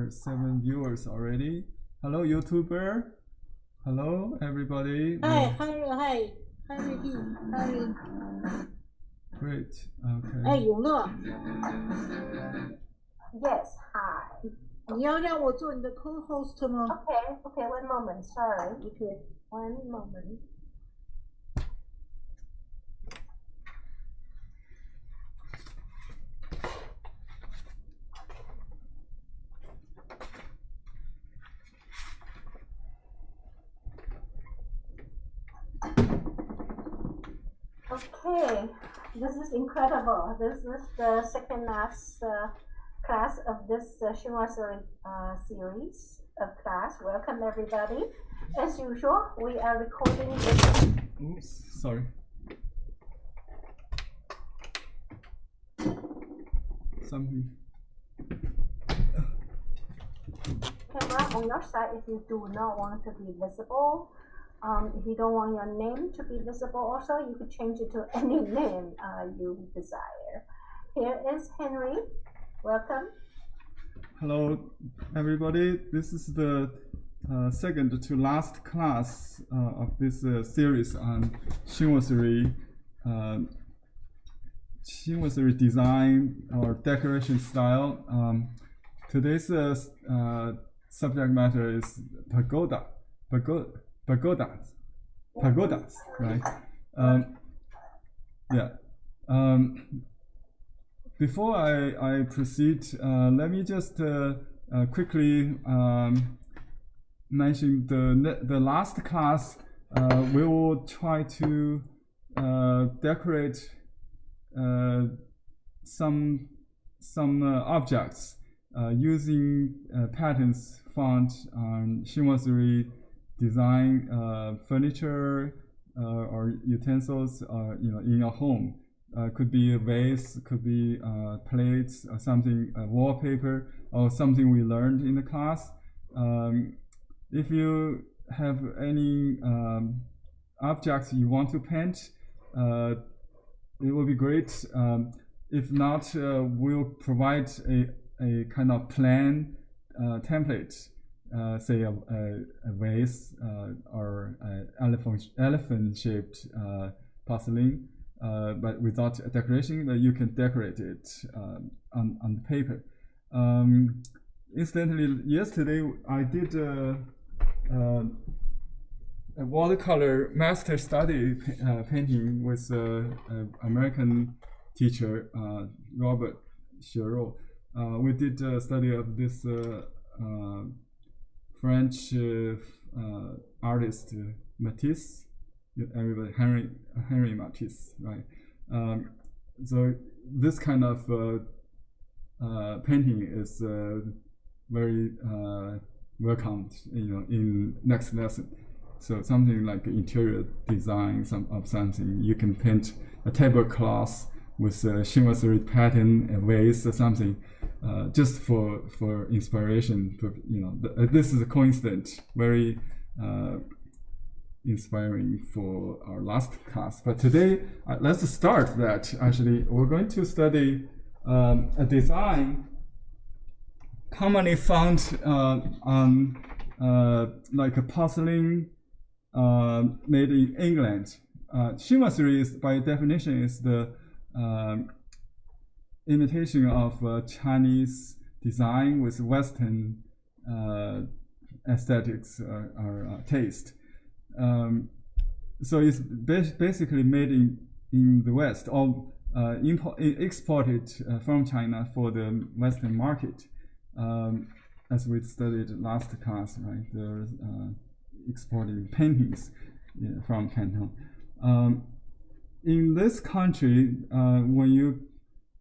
are 7 viewers already. Hello, YouTuber. Hello, everybody. Hi, hi. Great. Okay. 哎，永乐 Yes, hi. 你要让我做你的 co-host 吗 Okay, one moment, sorry. Okay. One moment. Okay, this is incredible. This is the second last class of this Chinoiserie series of class. Welcome everybody. As usual, we are recording this. Oops, sorry. Something. Camera on your side if you do not want to be visible. If you don't want your name to be visible also, you could change it to any name you desire. Here is Henry. Welcome. Hello, everybody. This is the second to last class of this series on chinoiserie design or decoration style. Today's subject matter is pagodas, right? Before I proceed, let me just quickly mention the last class. We will try to decorate some objects using patterns found on chinoiserie design furniture or utensils, in your home. Could be a vase, could be plates, or something, wallpaper, or something we learned in the class. If you have any objects you want to paint, it will be great. If not, we'll provide a kind of plan template. Say a vase or elephant-shaped porcelain, but without decoration, you can decorate it on the paper. Incidentally, yesterday I did a watercolor master study painting with an American teacher, Robert Heron. We did a study of this French artist Matisse. Everybody, Henry Matisse, right? So this kind of painting is very welcomed, in next lesson. So something like interior design, something you can paint a tablecloth with a chinoiserie pattern, a vase, or something, just for inspiration. This is a coincidence, very inspiring for our last class. But today, let's start that. Actually, we're going to study a design commonly found on like a porcelain made in England. Chinoiserie is, by definition, is the imitation of Chinese design with Western aesthetics or taste. So it's basically made in the West, or exported from China for the Western market, as we studied last class, right? They're exporting paintings from Canton. In this country, when you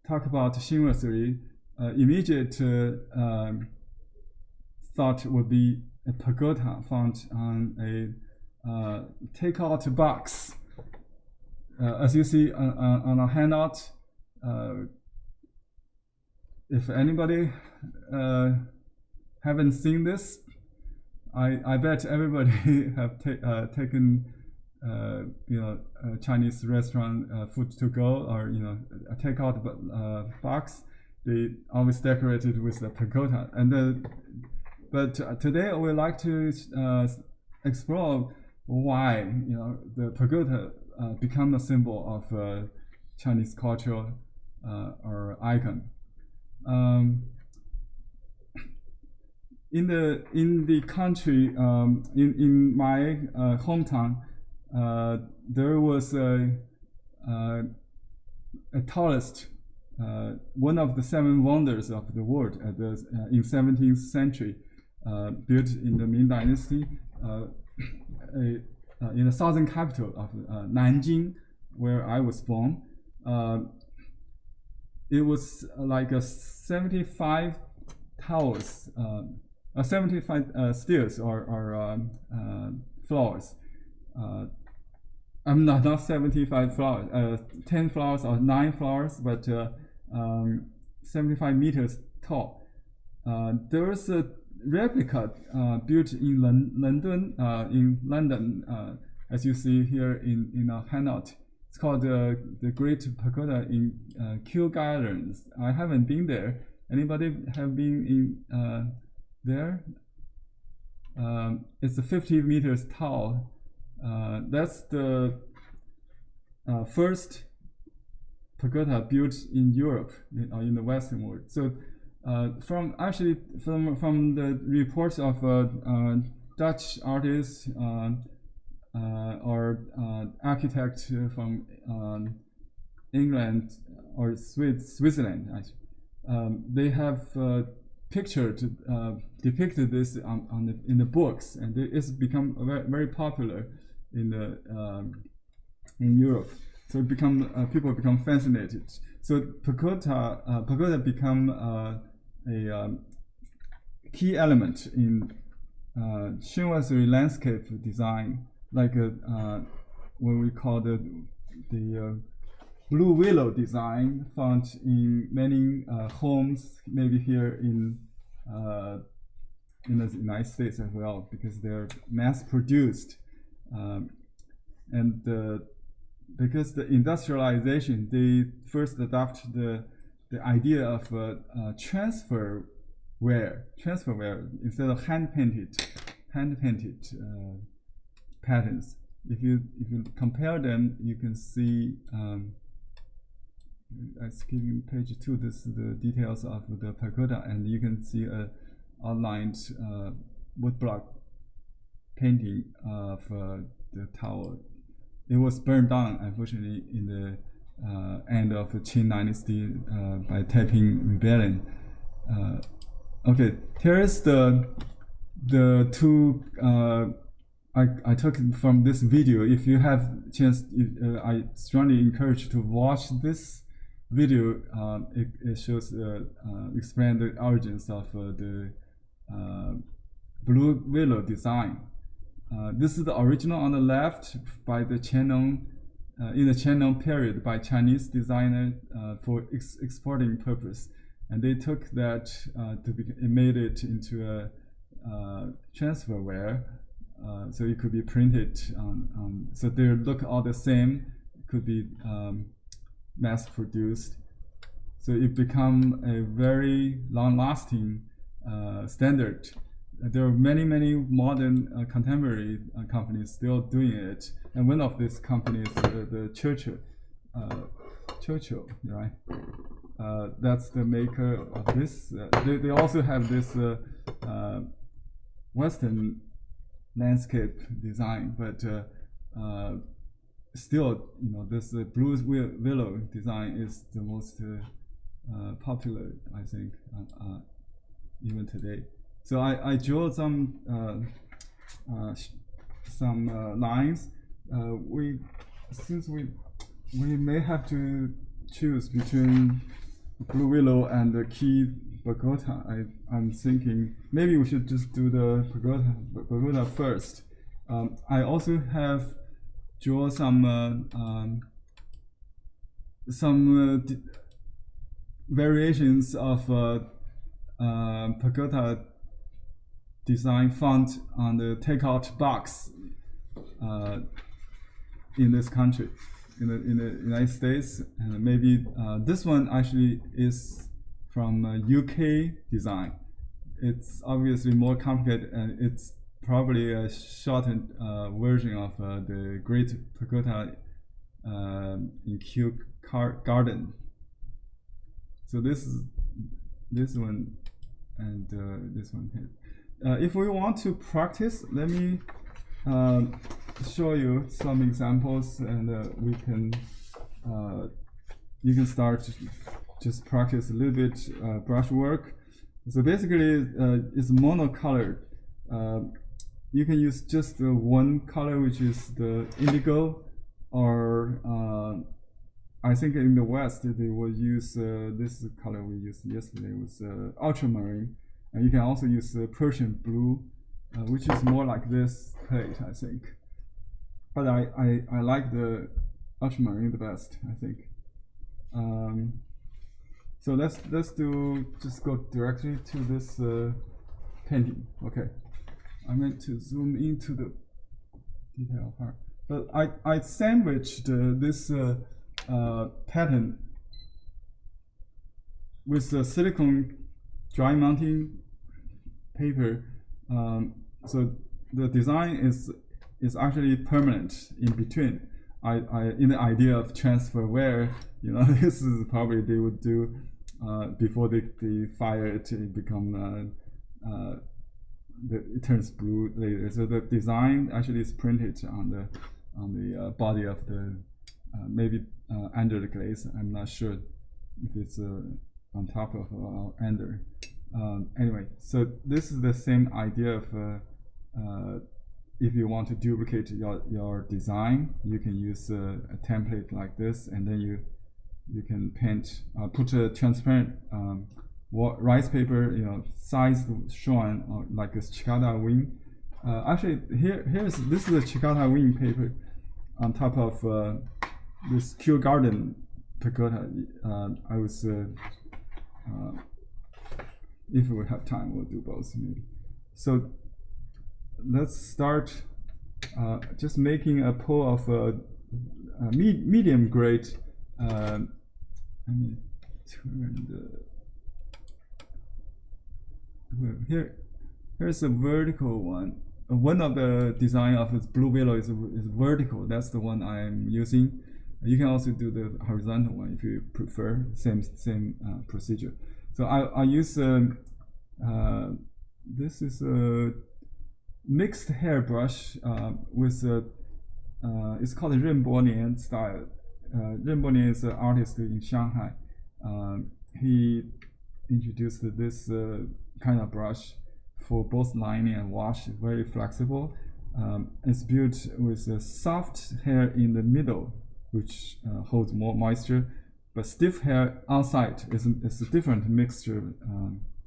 talk about chinoiserie, immediate thought would be a pagoda found on a takeout box. As you see on a handout, if anybody haven't seen this, I bet everybody have taken Chinese restaurant food to go, or a takeout box. They always decorated with a pagoda, and but today I would like to explore why the pagoda become a symbol of Chinese culture or icon. In the country, in my hometown, there was a tallest, one of the 7 wonders of the world in 17th century, built in the Ming Dynasty, in the southern capital of Nanjing, where I was born. It was like a 75 towers, 75 stairs or floors. I'm not 75 floors, 10 floors or 9 floors, but 75 meters tall. There was a replica built in London, as you see here in a handout. It's called the Great Pagoda in Kew Gardens. I haven't been there. Anybody have been in there? It's 50 meters tall. That's the first pagoda built in Europe or in the Western world. So from the reports of Dutch artists or architects from England or Switzerland, they have depicted this in the books, and it's become very popular in Europe. So people become fascinated. So pagoda become a key element in Chinoiserie landscape design, like what we call the blue willow design, found in many homes, maybe here in the United States as well, because they're mass produced, and because the industrialization, they first adopt the idea of transfer wear instead of hand painted patterns. If you compare them, you can see. I'm skipping page 2. This is the details of the pagoda, and you can see a outlined woodblock painting of the tower. It was burned down, unfortunately, in the end of the Qing Dynasty by Taiping Rebellion. Okay, here is the two. I took it from this video. If you have chance, I strongly encourage you to watch this video. It shows explain the origins of the blue willow design. This is the original on the left by the Qianlong, in the Qianlong period, by Chinese designer for exporting purpose, and they took that made it into a transfer wear, so it could be printed on. So they look all the same, could be mass produced. So it become a very long-lasting standard. There are many modern contemporary companies still doing it, and one of these companies, the Churchill, right? That's the maker of this. They also have this Western landscape design, but still, this blue willow design is the most popular, I think, even today. So I drew some lines. Since we may have to choose between blue willow and the key pagoda, I'm thinking maybe we should just do the pagoda first. I also have draw some variations of pagoda design found on the takeout box in this country, in the United States, and maybe this one actually is from UK design, it's obviously more complicated, and it's probably a shortened version of the Great Pagoda in Kew Garden. So this one and this one here. If we want to practice, let me show you some examples, and we can you can start just practice a little bit brush work. So basically, it's monocolored. You can use just one color, which is the indigo, or I think in the West they will use this color we used yesterday was ultramarine, and you can also use Persian blue, which is more like this plate, I think. But I like the ultramarine the best, I think. So let's just go directly to this painting. Okay, I'm going to zoom into the detail part. But I sandwiched this pattern with the silicone dry mounting paper. So the design is actually permanent in between. In the idea of transfer wear, you know, this is probably they would do before they fire it, it become it turns blue later. So the design actually is printed on the body of the maybe under the glaze. I'm not sure if it's on top of or under. Anyway, so this is the same idea of if you want to duplicate your design, you can use a template like this, and then you can paint, put a transparent rice paper, you know, size shown like a cicada wing. Actually, this is a cicada wing paper on top of this Kew Garden Pagoda. I was if we have time, we'll do both maybe. So let's start just making a pool of medium grade. Let me turn the here's a vertical one. One of the design of this blue willow is vertical. That's the one I'm using. You can also do the horizontal one if you prefer. Same procedure. So I use this is a mixed hair brush with it's called a Renbo style. Renbo is an artist in Shanghai. He introduced this kind of brush for both lining and wash, very flexible. It's built with a soft hair in the middle, which holds more moisture, but stiff hair outside is a different mixture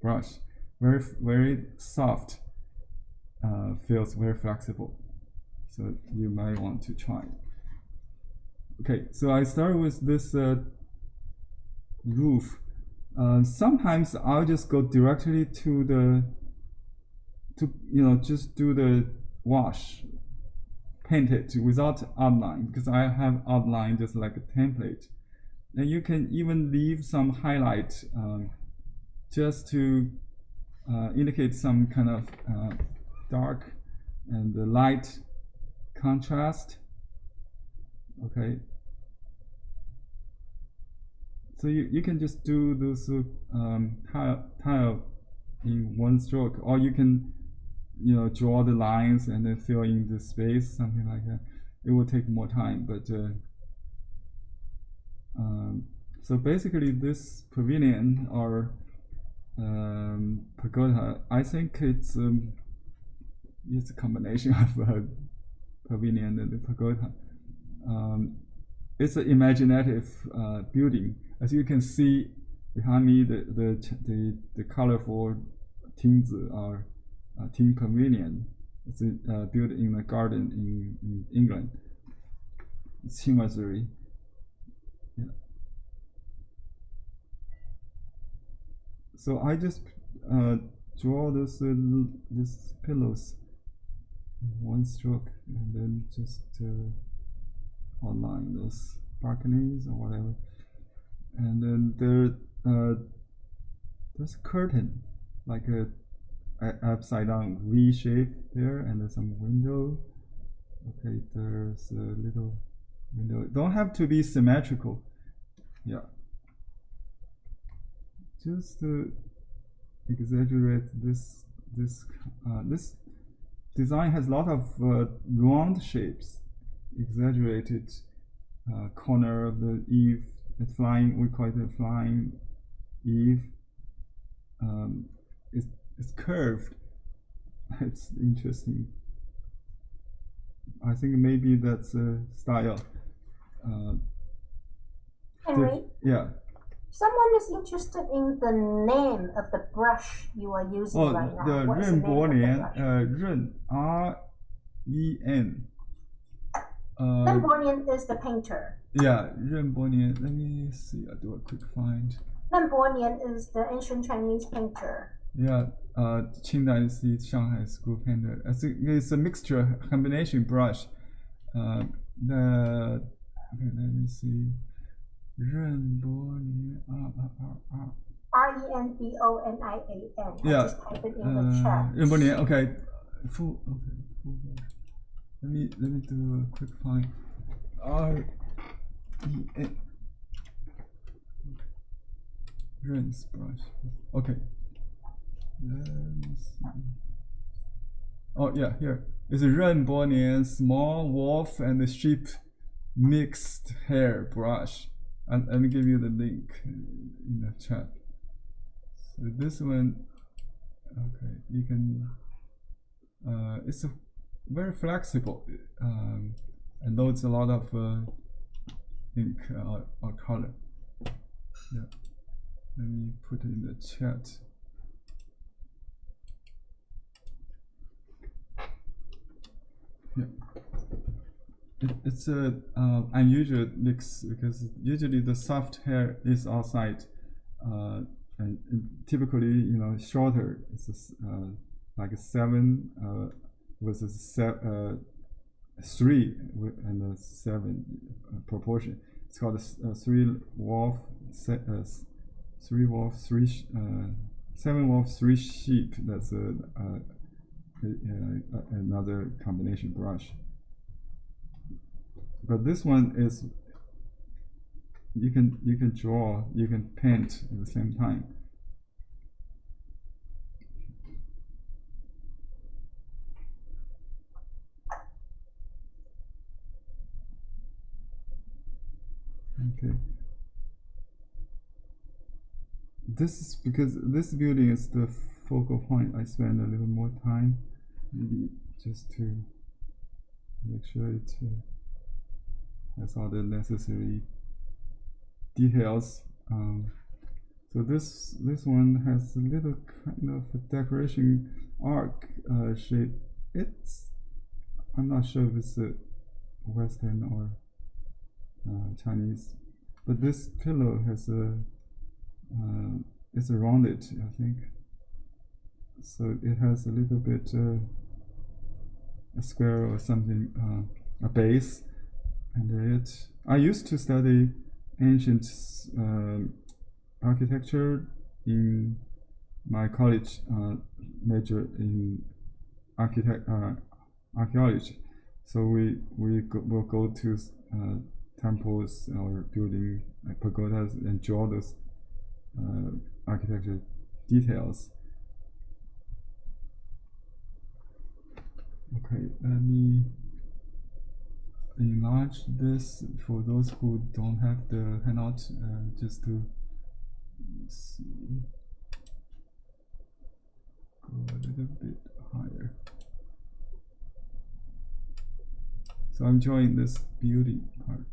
brush. Very soft, feels very flexible. So you might want to try it. Okay, so I start with this roof. Sometimes I'll just go directly to just do the wash, paint it without outline, because I have outline just like a template. And you can even leave some highlight just to indicate some kind of dark and light contrast. Okay, so you can just do this tile in one stroke, or you can draw the lines and then fill in the space, something like that. It will take more time, but so basically this pavilion or pagoda, I think it's a combination of pavilion and the pagoda. It's an imaginative building. As you can see behind me, the colorful Tings or Ting Pavilion. It's built in a garden in England. It's Chinoiserie. Yeah. So I just draw this pillows in one stroke, and then just outline those balconies or whatever. And then there's a curtain, like a upside down V shape there, and then some window. Okay, there's a little window. Don't have to be symmetrical. Yeah. Just to exaggerate this design has a lot of round shapes, exaggerated corner of the Eave, the flying, we call it the flying Eave. It's curved. It's interesting. I think maybe that's a style. Henry, Yeah. someone is interested in the name of the brush you are using right now. The What is the name of the Ren brush? Ren R-E-N. Ren Bornian is the painter. Yeah, Ren Bornian. Let me see. I'll do a quick find. Ren Bornian is the ancient Chinese painter. Yeah, Chinoiserie Shanghai school painter. I think it's a mixture, combination brush. Okay, let me see. Ren Bornian. R-E-N-B-O-N-I-A-N. Yeah. Just type it in the chat. Ren Bornian. Okay. Full brush. Let me do a quick find. R-E-N. Ren's brush. Okay. Let me see. Oh yeah, here. It's a Ren Bornian small wolf and the sheep mixed hair brush. And let me give you the link in the chat. So this one, okay, you can. It's very flexible and loads a lot of ink or color. Yeah. Let me put it in the chat. Yeah. It's a unusual mix because usually the soft hair is outside, and typically shorter. It's like a 7 versus 3 and a 7 proportion. It's called 3 wolf, 7 wolf, 3 sheep. That's another combination brush. But this one is you can draw, you can paint at the same time. Okay. This is because this building is the focal point. I spend a little more time, maybe just to make sure it has all the necessary details. So this one has a little kind of a decoration arc shape. I'm not sure if it's a Western or Chinese, but this pillow has it's rounded, I think. So it has a little bit a square or something, a base under it. I used to study ancient architecture in my college major in archaeology. So will go to temples or building pagodas and draw those architecture details. Okay, let me enlarge this for those who don't have the handout, just to see. Go a little bit higher. So I'm drawing this beauty part.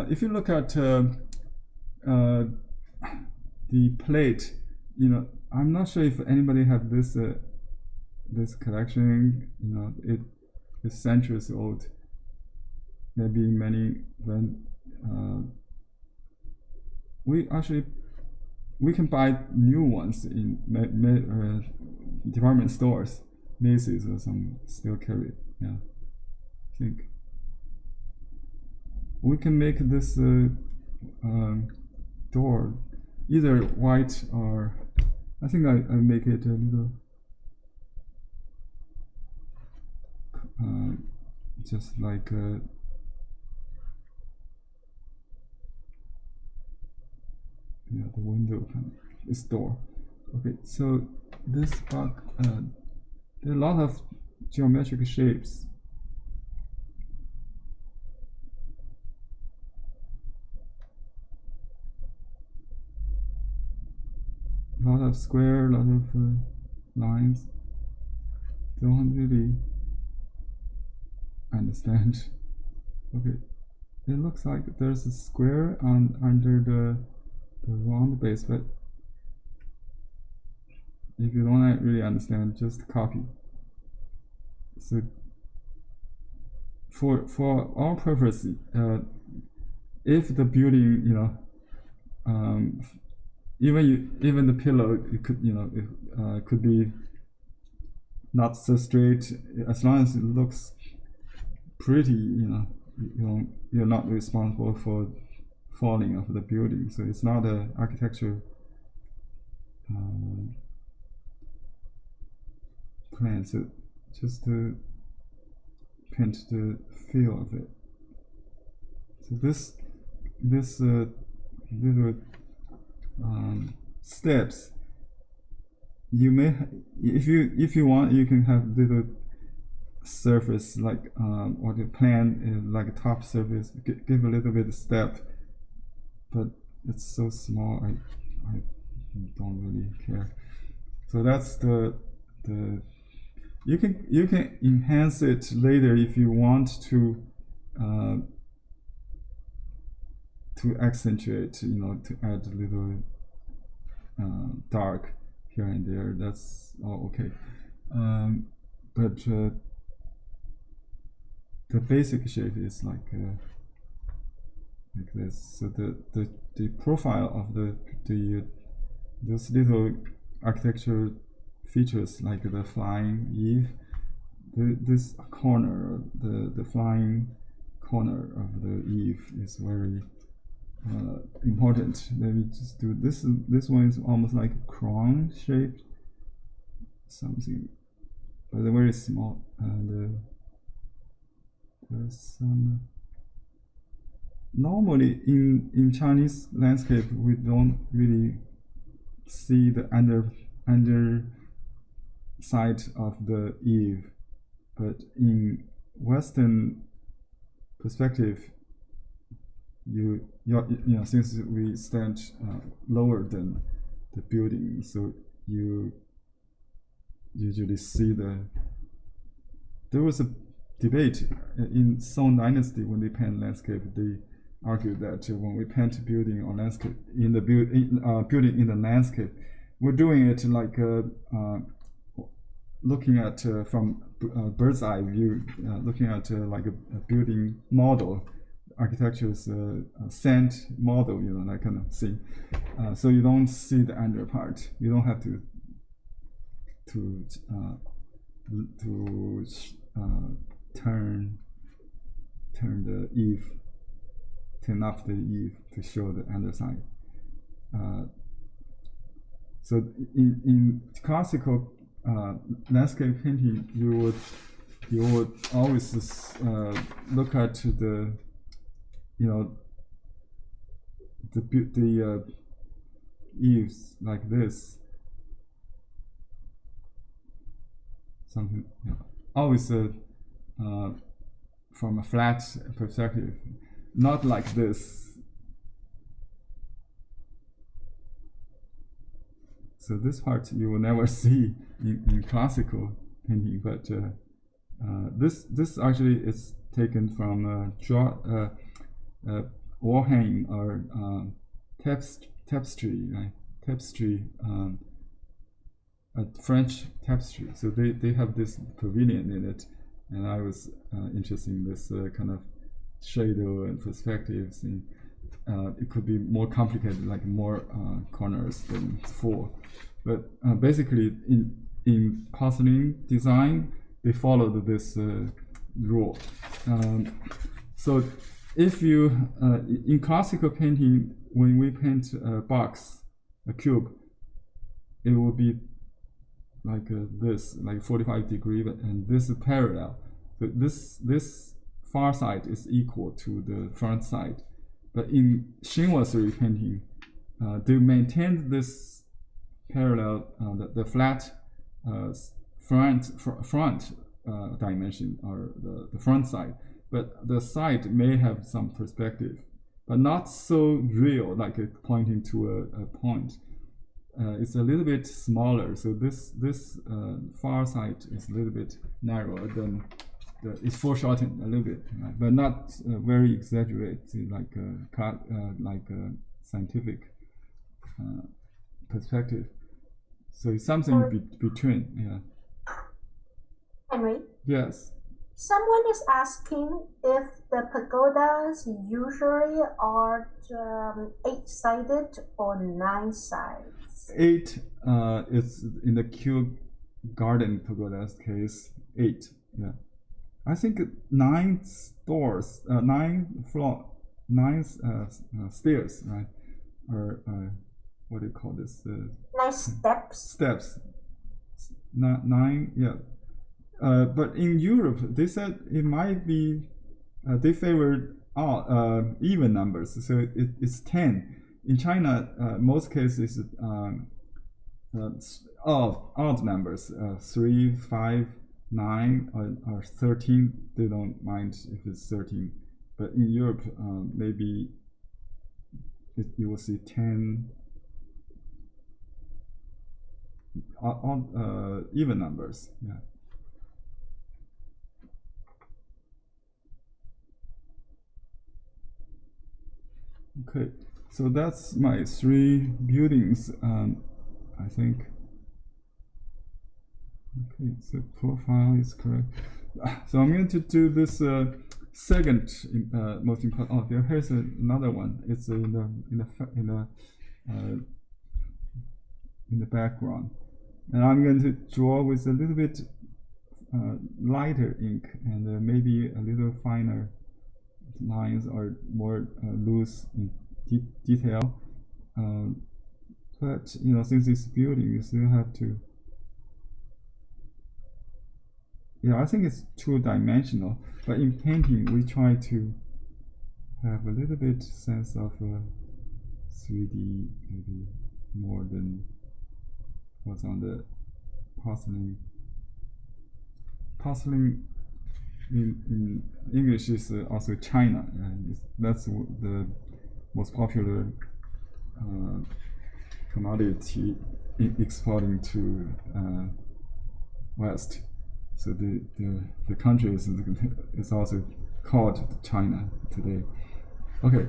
If you look at the plate, I'm not sure if anybody have this this collection. It is centuries old. Maybe many when we can buy new ones in department stores, Macy's or some still carry it. Yeah, I think we can make this door either white or I think I make it a little just like yeah, the window this door. Okay, so this box there are a lot of geometric shapes. A lot of square, a lot of lines. Don't really understand. Okay, it looks like there's a square under the round base, but if you don't really understand, just copy. So for our purpose, if the building, you know, even the pillow, it could, you know, it could be not so straight, as long as it looks pretty, you know, you're not responsible for falling of the building. So it's not an architecture plan. So just to paint the feel of it. So this little steps, you may, if you want, you can have little surface like or the plan is like a top surface, give a little bit of step, but it's so small I don't really care. So that's the you can enhance it later if you want to accentuate, you know, to add a little dark here and there. That's all okay. But the basic shape is like this. So the profile of those little architecture features, like the flying Eave, this corner, the flying corner of the Eave is very important. Let me just do this. This one is almost like a crown shaped something, but they're very small, and there's some. Normally in Chinese landscape, we don't really see the under side of the Eave, but in Western perspective, you know, since we stand lower than the building, so you usually see there was a debate in Song Dynasty when they paint landscape. They argued that when we paint building or landscape in the building in the landscape, we're doing it like looking at from bird's eye view, looking at like a building model, architecture's scent model, you know, that kind of thing. So you don't see the under part. You don't have to turn the Eave, turn up the Eave to show the underside. So in classical landscape painting, you would always look at the, you know, the eaves like this, something, you know, always from a flat perspective, not like this. So this part you will never see in classical painting, but this actually is taken from wall hanging or tapestry, right? Tapestry, French tapestry. So they have this pavilion in it, and I was interested in this kind of shadow and perspectives. And it could be more complicated, like more corners than 4. But basically, in porcelain design, they followed this rule. So if you in classical painting, when we paint a box, a cube, it will be like this, like 45 degree, and this is parallel. So this far side is equal to the front side. But in chinoiserie painting, they maintain this parallel, the flat front dimension, or the front side, but the side may have some perspective, but not so real, like it pointing to a point. It's a little bit smaller, so this far side is a little bit narrower than it's foreshortened a little bit, right? But not very exaggerated, like a scientific perspective. So it's something between, yeah. Henry? Yes. Someone is asking if the pagodas usually are 8-sided or 9 sides. 8 is in the Kew Garden Pagoda's case. 8, yeah. I think 9 stairs, stairs, right? Or what do you call this? 9 steps. Steps. 9, yeah. But in Europe, they said it might be, they favored even numbers, so it's 10. In China, most cases odd numbers, 3, 5, 9, or 13. They don't mind if it's 13. But in Europe, maybe you will see 10 even numbers. Yeah. Okay, so that's my 3 buildings, I think. Okay, so profile is correct. So I'm going to do this second most important. Oh, here's another one. It's in the background, and I'm going to draw with a little bit lighter ink and maybe a little finer lines or more loose in detail. But since it's building, you still have to. Yeah, I think it's 2-dimensional, but in painting we try to have a little bit sense of 3D, maybe more than what's on the porcelain. Porcelain in English is also China, and that's the most popular commodity exporting to West. So the country is also called China today. Okay,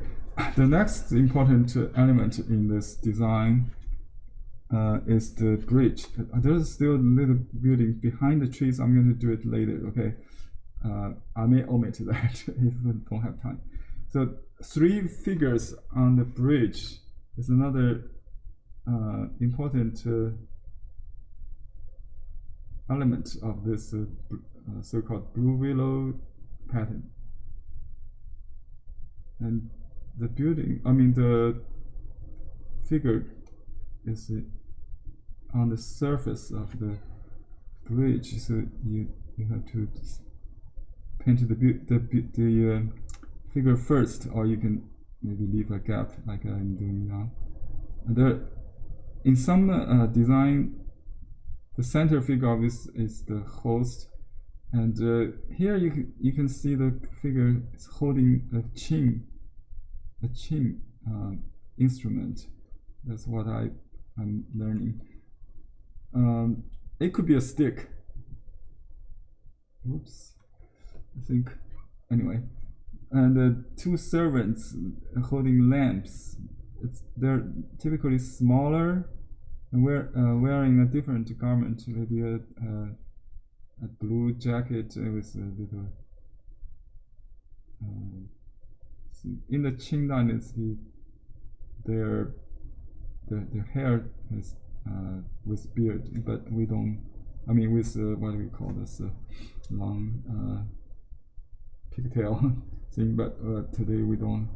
the next important element in this design is the bridge. There's still a little building behind the trees. I'm going to do it later. Okay, I may omit that if we don't have time. So 3 figures on the bridge is another important element of this so-called blue willow pattern. And the figure is on the surface of the bridge, so you have to paint the figure first, or you can maybe leave a gap like I'm doing now. And in some design, the center figure of this is the host, and here you can see the figure is holding a chin instrument. That's what I'm learning. It could be a stick. Oops, I think. Anyway, and 2 servants holding lamps. They're typically smaller and wearing a different garment, maybe a blue jacket with a little. In the chin dynasty, their hair is with beard, but we don't. I mean, with what do we call this long pigtail thing, but today we don't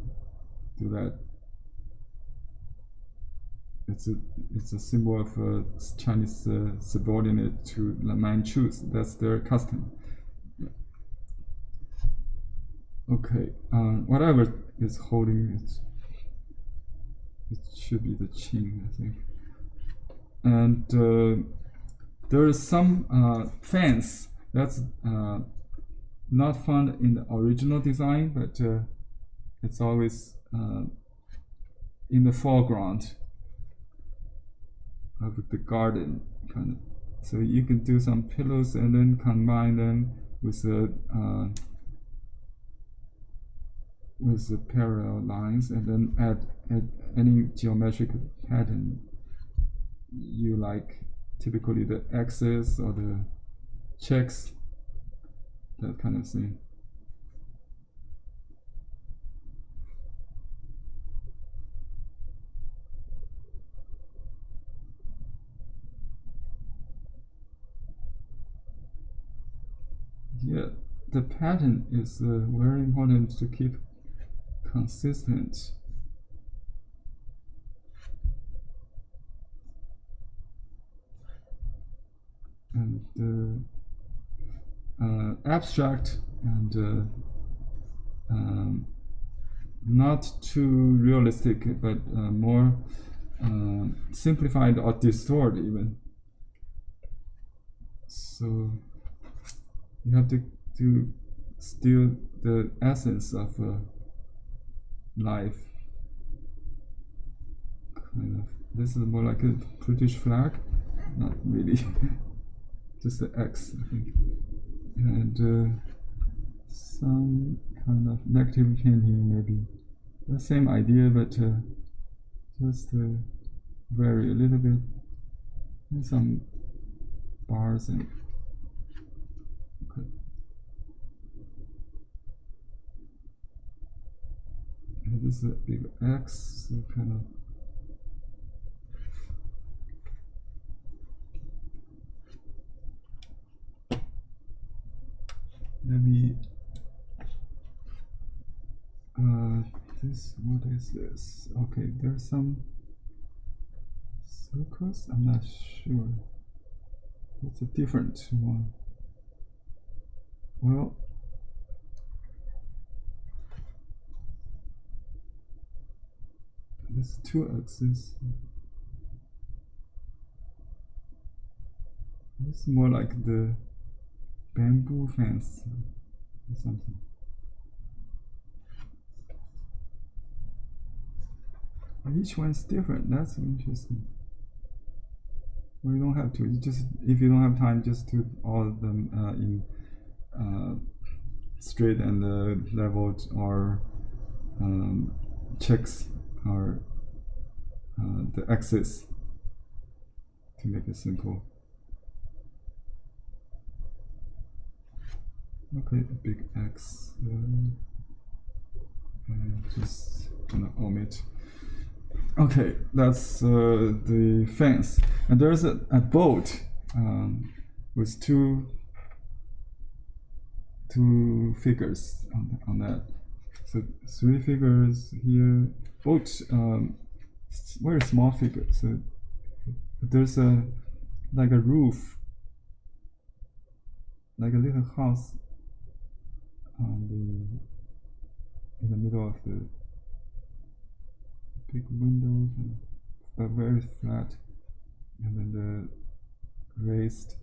do that. it's a symbol of Chinese subordinate to the Manchus. That's their custom. Okay, whatever is holding it, it should be the Qing, I think. And there is some fence that's not found in the original design, but it's always in the foreground of the garden, kind of. So you can do some pillows and then combine them with the parallel lines, and then add any geometric pattern you like, typically the X's or the checks, that kind of thing. Yeah, the pattern is very important to keep consistent. And abstract and not too realistic, but more simplified or distorted even. So you have to steal the essence of life. Kind of. This is more like a British flag, not really. Just the X, I think. And some kind of negative painting, maybe. The same idea, but just vary a little bit. And some bars and. Okay. And this is a big X, so kind of. Let me what is this? Okay, there's some circles. I'm not sure. It's a different one. Well, there's two axes. It's more like the bamboo fence or something. Each one's different. That's interesting. Well, you don't have to. You just, if you don't have time, just do all of them in straight and leveled, or checks, or the axis, to make it simple. Okay, a big X, and just gonna omit. Okay, that's the fence, and there's a boat with two figures on that. So 3 figures here. Boat, very small figure. So there's like a roof, like a little house in the middle of the big windows, but very flat, and then the raised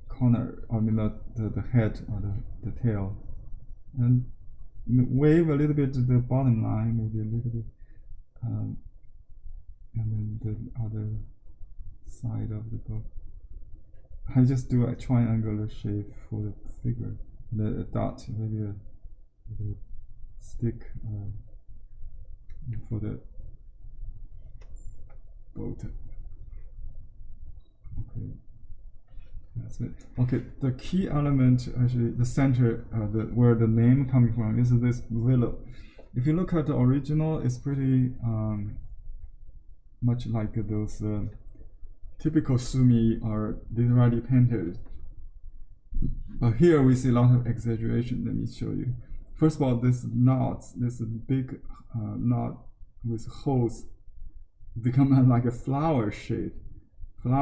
corner, I mean the head or the tail, and wave a little bit to the bottom line, maybe a little bit, and then the other side of the boat. I just do a triangular shape for the figure, the dot, maybe a stick for the boat. Okay, that's it. Okay, the key element, actually, the center, where the name coming from, is this Willow. If you look at the original, it's pretty much like those typical sumi or literary painters. But here we see a lot of exaggeration. Let me show you. First of all, this knot, this big knot with holes, become like a flower shape, and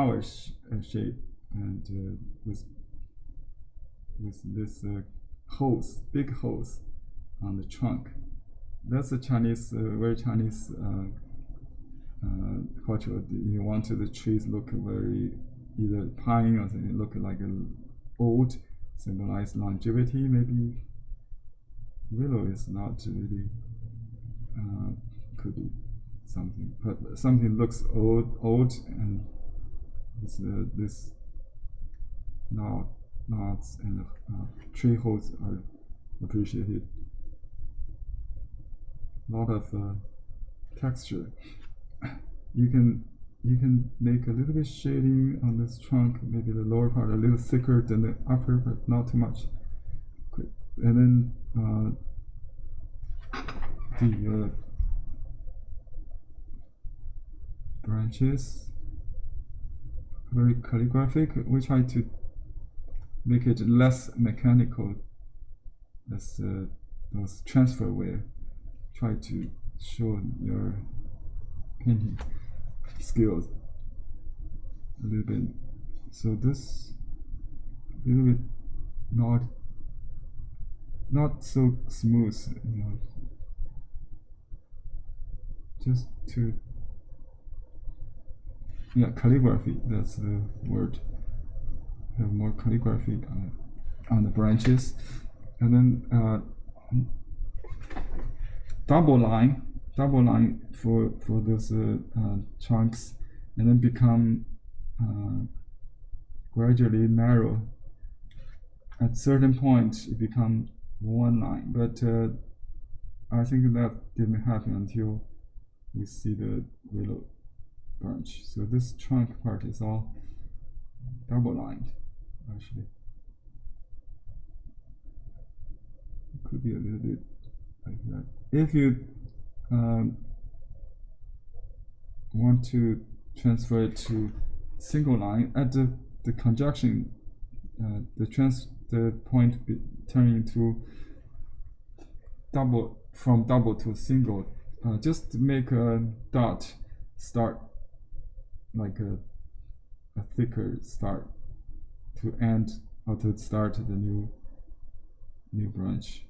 with this holes, big holes on the trunk. That's a Chinese, very Chinese culture. You want the trees look very either pine or something, look like old, symbolize longevity. Maybe willow is not really, could be something, but something looks old and with this knots and tree holes are appreciated. A lot of texture. You can make a little bit shading on this trunk, maybe the lower part a little thicker than the upper, but not too much. And then the branches, very calligraphic. We try to make it less mechanical as those transferware. Try to show your painting skills a little bit. So this a little bit not so smooth, you know. Just to calligraphy. That's the word. Have more calligraphy on the branches, and then double line for those trunks, and then become gradually narrow. At certain point, it become one line, but I think that didn't happen until we see the willow branch. So this trunk part is all double lined, actually. It could be a little bit like that. If you want to transfer it to single line, at the conjunction, the point turning to from double to single, just make a dot start, like a thicker start to end, or to start the new branch,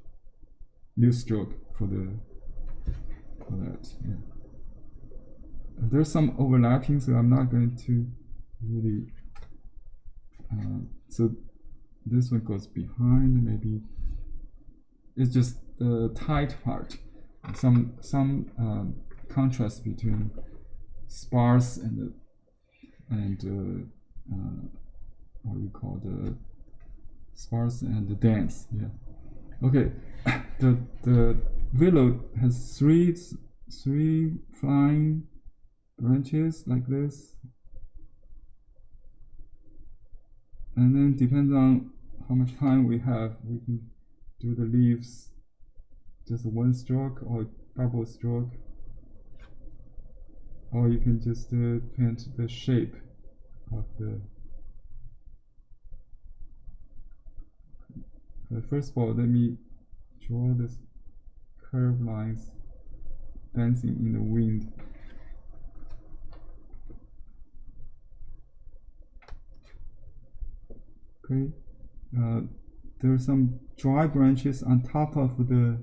new stroke for that. Yeah. There's some overlapping, so I'm not going to really. So this one goes behind. Maybe it's just the tight part. Some contrast between sparse and what we call the sparse and the dense. Yeah. Okay. The willow has three flying branches like this, and then depends on how much time we have, we can do the leaves just one stroke or double stroke, or you can just paint the shape of the. First of all, let me draw this curved lines dancing in the wind. Okay, there are some dry branches on top of the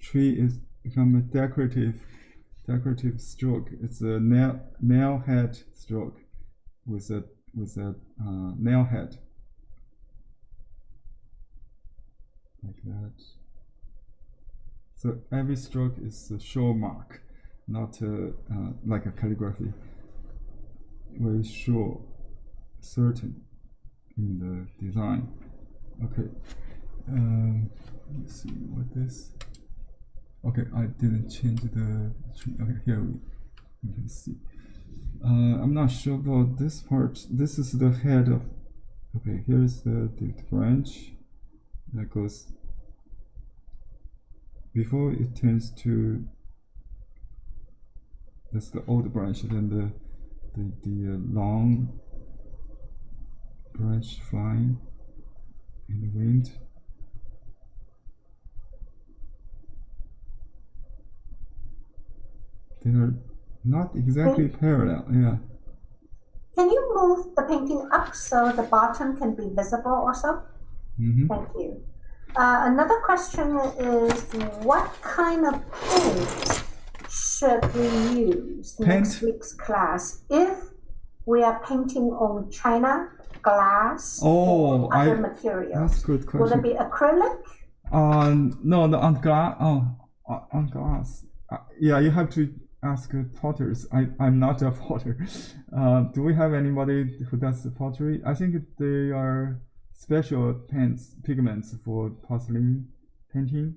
tree. Is become a decorative stroke. It's a nail head stroke with a nail head like that. So every stroke is a show mark, not like a calligraphy. Very sure, certain in the design. Okay, let's see what this. Okay, I didn't change the tree. Okay, here we can see. I'm not sure about this part. This is the head of. Okay, here's the branch that goes before it turns to. That's the old branch. Then the long branch flying in the wind. they're not exactly parallel. Yeah. Can you move the painting up so the bottom can be visible also? Mm-hmm. Thank you. Another question is, what kind of paint should we use next week's class if we are painting on china, glass, or other materials? That's a good question. Will it be acrylic? No, on glass. On glass. Yeah, you have to ask potters. I'm not a potter. Do we have anybody who does pottery? I think they are special pigments for porcelain painting.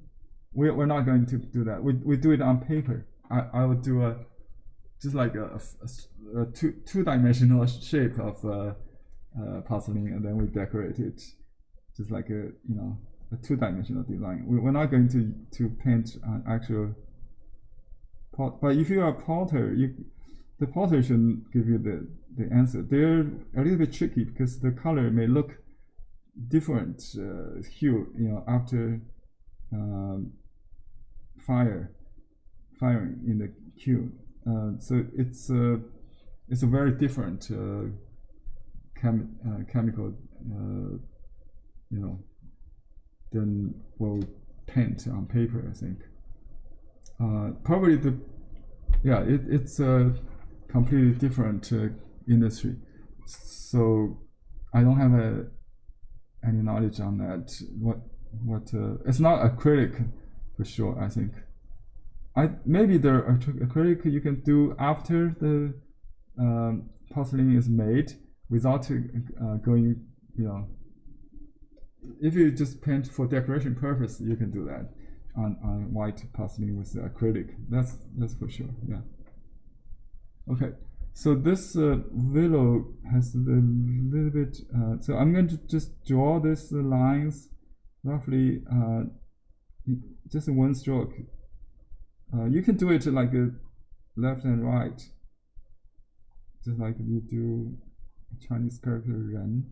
We're not going to do that. We do it on paper. I would do just like a two-dimensional shape of porcelain, and then we decorate it just like a two-dimensional design. We're not going to paint an actual pot. But if you are a potter, the potter should give you the answer. They're a little bit tricky because the color may look different hue, after firing in the kiln. So it's a very different chemical, than what we paint on paper, I think. Probably it's a completely different industry. So I don't have any knowledge on that. It's not acrylic for sure, I think. Maybe the acrylic you can do after the porcelain is made without going, if you just paint for decoration purpose, you can do that on white porcelain with the acrylic. That's for sure. Yeah. Okay. So this willow has a little bit. So I'm going to just draw these lines roughly, just in one stroke. You can do it like a left and right, just like we do Chinese character Ren,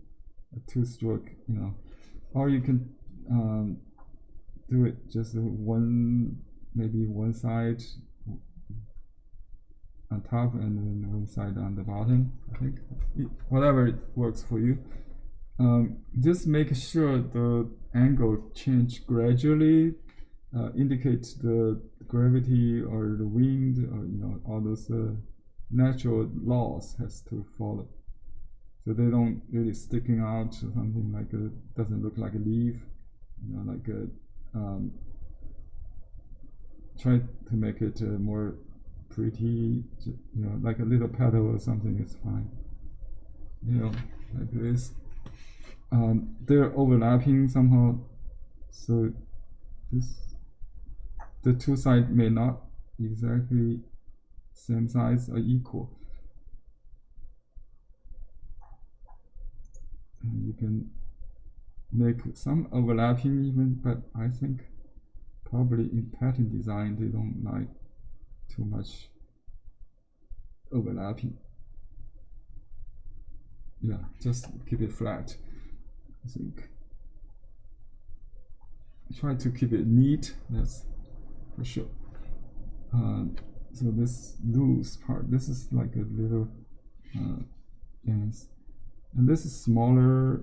a two-stroke, or you can do it just maybe one side on top and then one side on the bottom. I think whatever works for you. Just make sure the angle change gradually, indicates the gravity or the wind, or all those natural laws has to follow, so they don't really sticking out or something like doesn't look like a leaf, like try to make it more pretty, like a little petal or something is fine, like this. They're overlapping somehow, so the two sides may not exactly same size or equal. And you can make some overlapping even, but I think probably in pattern design they don't like too much overlapping. Yeah, just keep it flat, I think. Try to keep it neat, that's for sure. So this loose part, this is like a little ends, and this is smaller,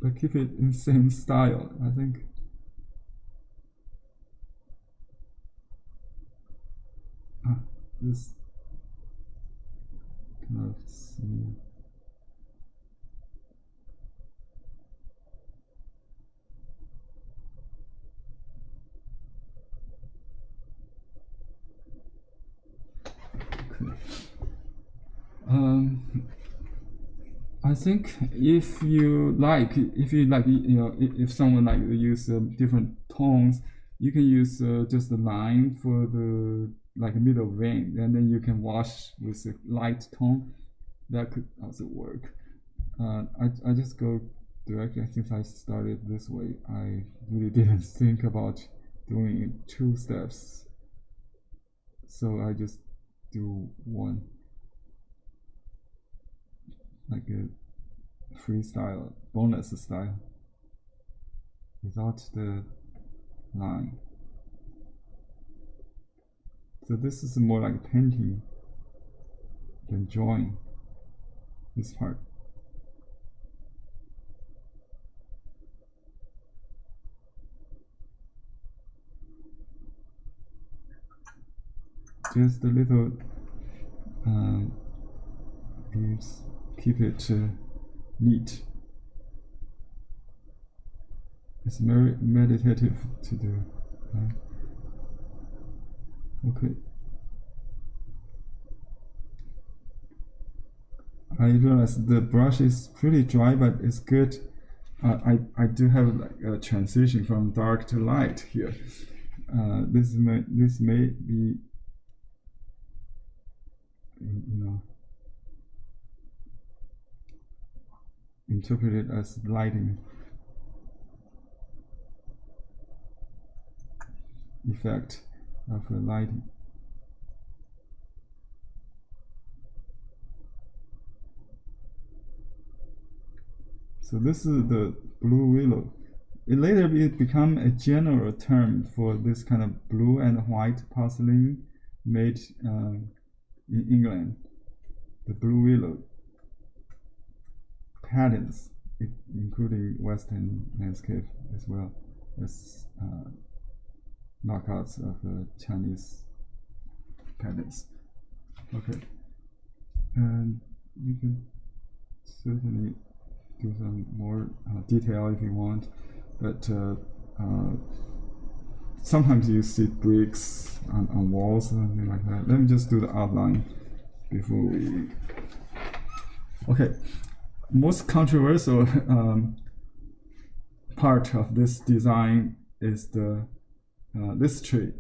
but keep it in the same style, I think. This kind of smear. I think if you like, if someone like to use different tones, you can use just a line for the middle vein, and then you can wash with a light tone. That could also work. I just go directly. Since I started this way, I really didn't think about doing it 2 steps, so I just do one, like a freestyle, bonus style, without the line. So this is more like painting than drawing, this part. Just a little leaves, keep it neat. It's very meditative to do. Okay. I realize the brush is pretty dry, but it's good. I do have like a transition from dark to light here. This may be, interpreted as lighting effect of the lighting. So this is the blue willow. It later become a general term for this kind of blue and white porcelain made in England. The blue willow patterns, including Western landscape as well as knockouts of Chinese patterns. Okay, and you can certainly do some more detail if you want, but sometimes you see bricks on walls or something like that. Let me just do the outline before we. Okay, most controversial part of this design is the this tree.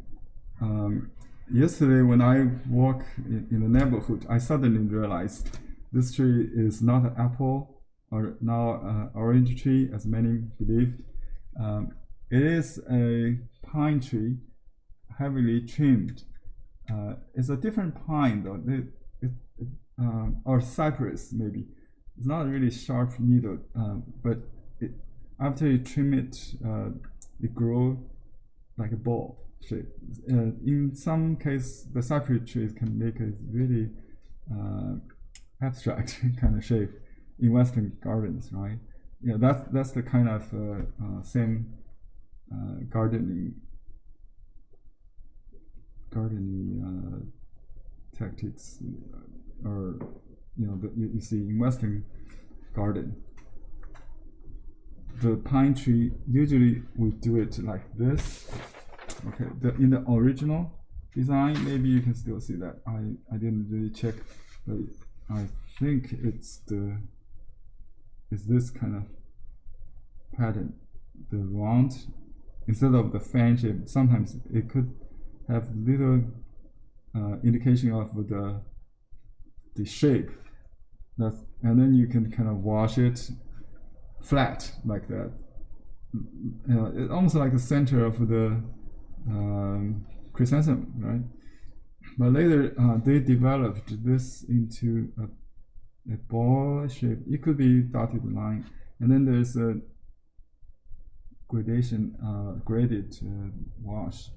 Yesterday when I walk in the neighborhood, I suddenly realized this tree is not an apple or now orange tree as many believed. It is a pine tree, heavily trimmed. It's a different pine though, or cypress maybe. It's not really sharp needle, but after you trim it, it grows like a ball shape. In some cases, the cypress trees can make a really abstract kind of shape in Western gardens, right? Yeah, that's the kind of same gardening tactics, or you see in Western garden. The pine tree, usually we do it like this. Okay, in the original design, maybe you can still see that. I didn't really check, but I think it's this kind of pattern, the round instead of the fan shape. Sometimes it could have little indication of the shape. And then you can kind of wash it flat like that. It's almost like the center of the chrysanthemum, right? But later they developed this into a ball shape. It could be dotted line, and then there's a graded wash,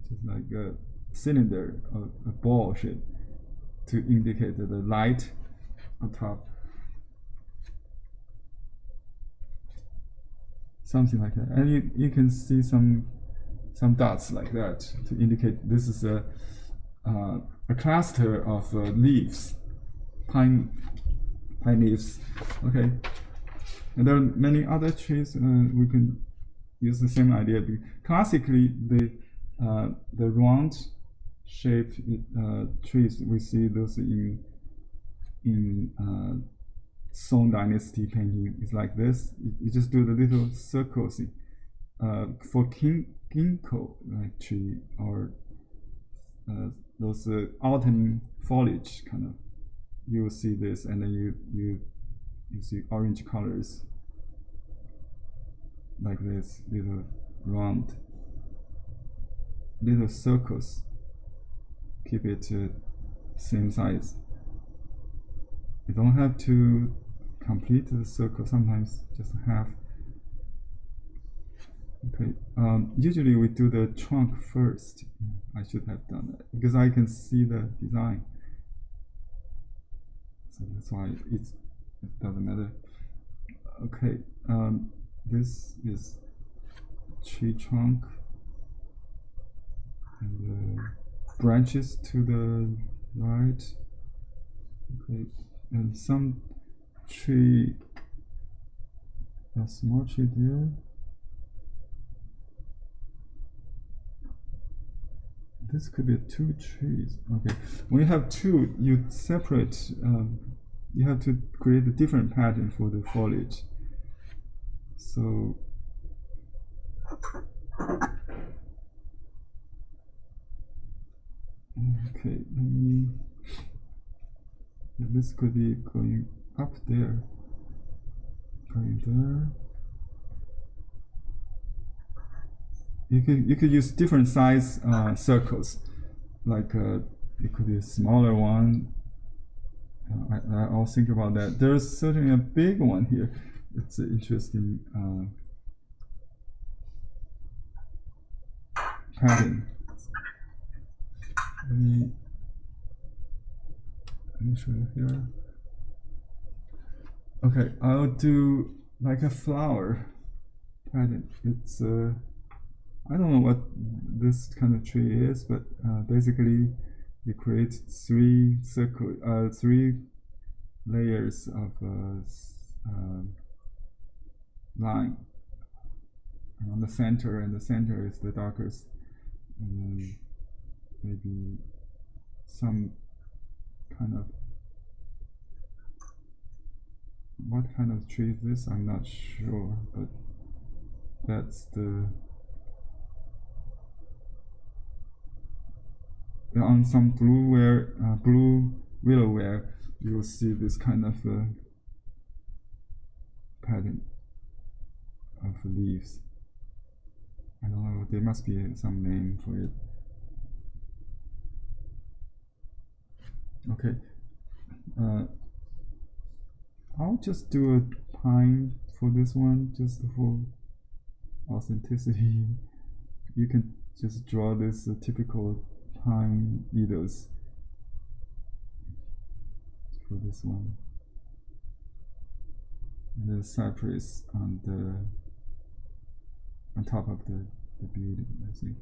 just like a cylinder, a ball shape, to indicate the light on top. Something like that, and you can see some dots like that to indicate this is a cluster of leaves, pine leaves. Okay, and there are many other trees. We can use the same idea. Classically, the round shaped trees, we see those in Song Dynasty painting. Is like this. You just do the little circles. For ginkgo tree, or those autumn foliage kind of, you will see this, and then you see orange colors like this, little round, little circles. Keep it same size. You don't have to complete the circle. Sometimes just half. Okay. Usually we do the trunk first. I should have done that because I can see the design. So that's why it doesn't matter. Okay. This is tree trunk and the branches to the right. Okay. And some tree, a small tree there. This could be 2 trees. Okay, when you have 2, you separate. You have to create a different pattern for the foliage. So, okay, let me. This could be going up there, going there. You could use different size circles, like it could be a smaller one. I'll think about that. There's certainly a big one here. It's an interesting pattern. Let me show you here. Okay, I'll do like a flower pattern. It's I don't know what this kind of tree is, but basically you create 3 layers of line around the center, and the center is the darkest, and then maybe some kind of, what kind of tree is this? I'm not sure, but that's the. On some blue willow ware, you will see this kind of pattern of leaves. I don't know, there must be some name for it. Okay, I'll just do a pine for this one, just for authenticity. You can just draw this typical pine needles for this one, and the cypress on top of the building, I think.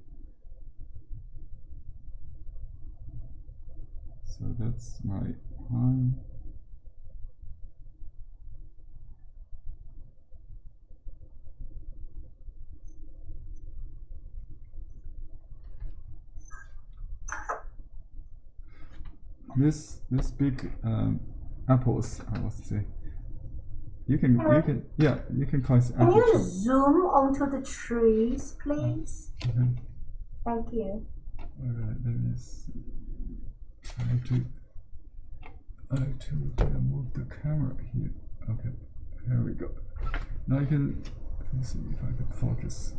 So that's my pine. This big apples, I must say. You can call it Can you zoom onto the trees, please? Okay. Thank you. Alright, let me see. I like to move the camera here. Okay, here we go. Now you can, let's see if I can focus.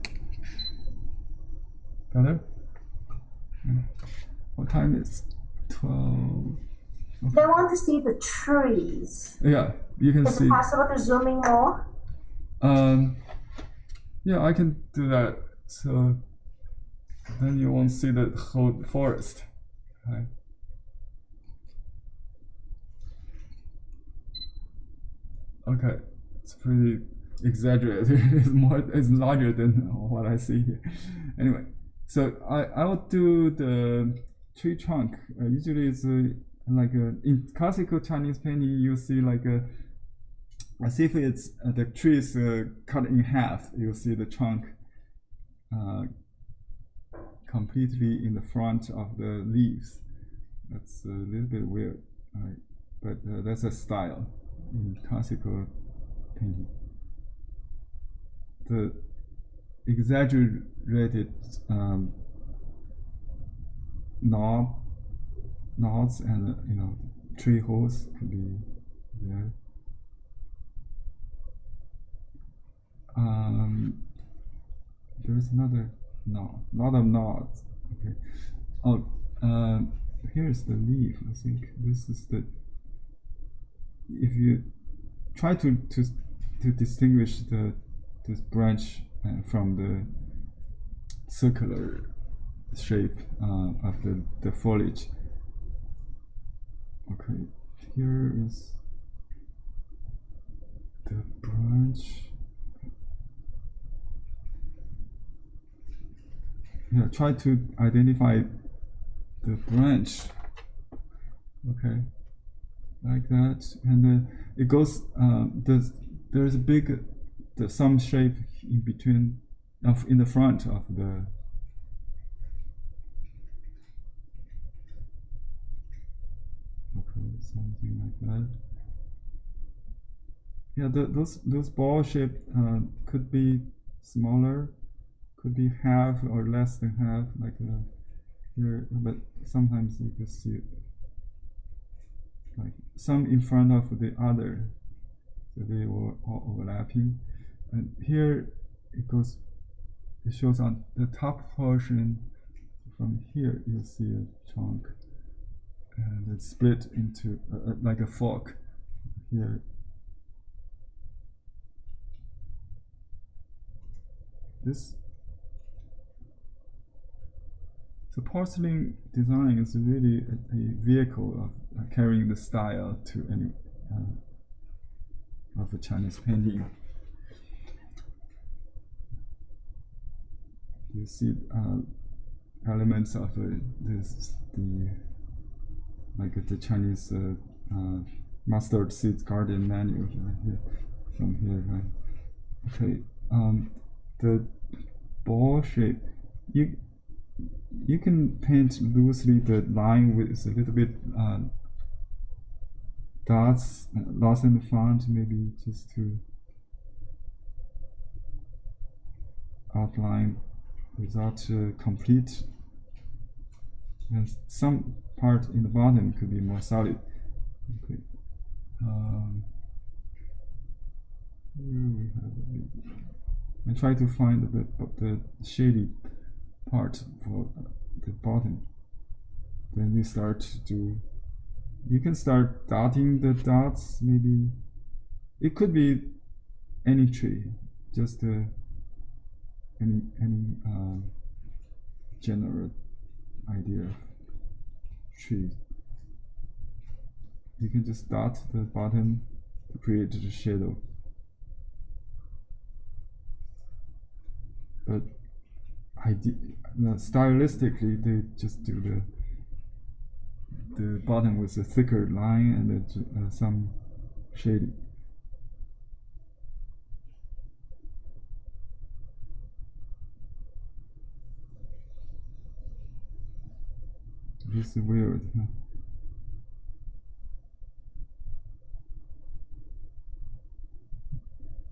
Better? What time is 12? Okay. They want to see the trees. Yeah, you can see. Is it possible to zoom in more? Yeah, I can do that. So then you won't see the whole forest. Right? Okay, it's pretty exaggerated. It's larger than what I see here. Anyway, so I will do the tree trunk. Usually it's like in classical Chinese painting, you see like as if it's the tree is cut in half. You see the trunk completely in the front of the leaves. That's a little bit weird, but that's a style in classical painting. The exaggerated knots and tree holes could be there. There's another knot, lot of knots. Okay. Oh, here's the leaf. I think this is the. If you try to distinguish this branch from the circular shape of the foliage. Okay, here is the branch. Yeah, try to identify the branch. Okay, like that, and it goes. There's a big, some shape in between, in the front of the. Okay, something like that. Yeah, those ball shape could be smaller, could be half or less than half, like here. But sometimes you can see it, like some in front of the other, so they were all overlapping. And here it goes. It shows on the top portion. From here, you'll see a trunk, and it's split into like a fork here. The porcelain design is really a vehicle of carrying the style to any of a Chinese painting. You see elements of the Chinese mustard seeds garden menu right here, from here, right? Okay, the ball shape, you can paint loosely the line with a little bit dots, lost in the font, maybe just to outline without complete. And some part in the bottom could be more solid. Okay. Here we have a bit. I try to find the shady part for the bottom. Then we start to do. You can start dotting the dots. Maybe it could be any tree, just any general idea of tree. You can just dot the bottom to create the shadow. But stylistically, they just do the bottom with a thicker line and some shading. This is weird. Huh?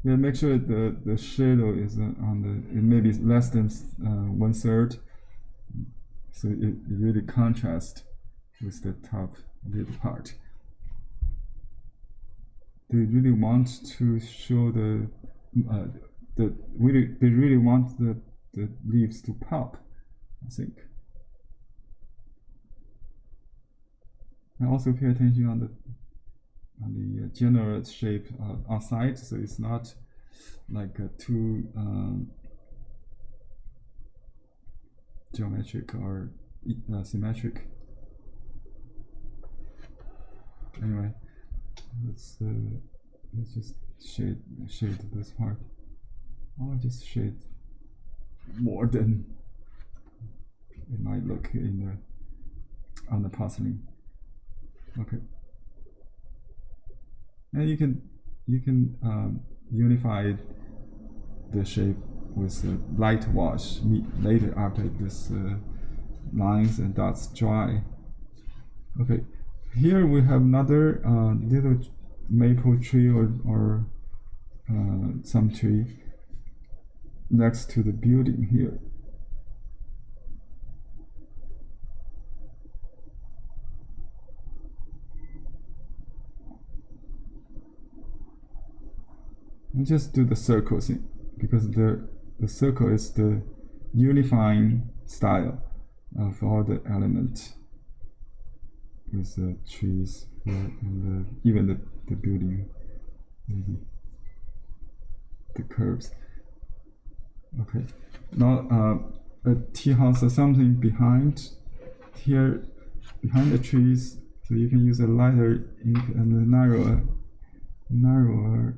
Yeah, make sure the shadow is on it maybe less than 1/3, so it really contrasts with the top lid part. They really want to show they really want the leaves to pop, I think. And also pay attention on the general shape outside, so it's not like too geometric or symmetric. Anyway, let's just shade this part. I'll just shade more than it might look on the porcelain. Okay. And you can unify the shape with light wash later after this lines and dots dry. Okay, here we have another little maple tree or some tree next to the building here. And just do the circle thing, because the circle is the unifying style of all the elements with the trees and even the building, maybe the curves. Okay, now a tea house or something behind here, behind the trees, so you can use a lighter ink and a narrower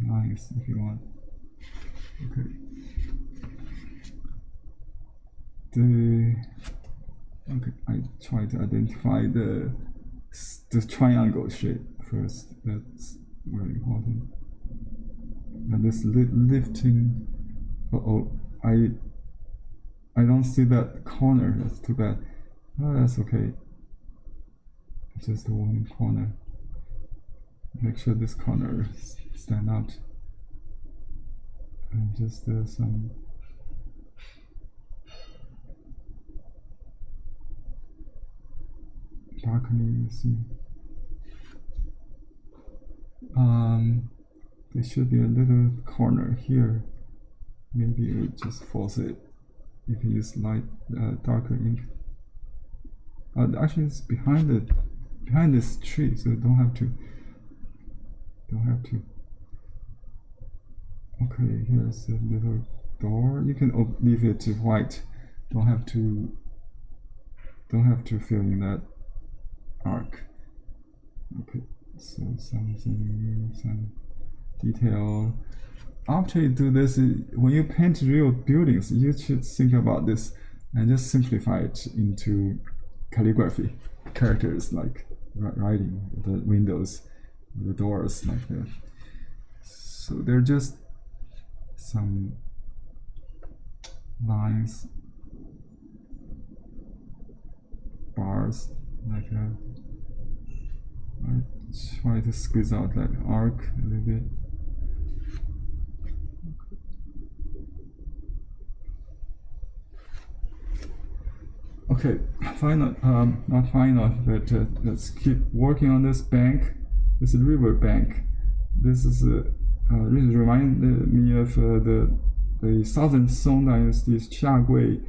lines if you want. Okay. Okay, I try to identify the triangle shape first. That's very important. And this lifting. I don't see that corner. That's too bad. Oh, that's okay. Just one corner. Make sure this corner stand out. And just some. Darkening, see. There should be a little corner here. Maybe we just force it if you use light, darker ink. Actually, it's behind this tree, so don't have to. Okay, here's a little door. You can leave it white. Don't have to fill in that arc. Okay, so some detail. After you do this, when you paint real buildings, you should think about this and just simplify it into calligraphy characters, like writing, the windows, the doors, like that. So they're just some lines, bars, like that. I try to squeeze out that arc a little bit. Okay, final, not final, but let's keep working on this bank. This river bank. This is reminded me of the Southern Song Dynasty's Xiagui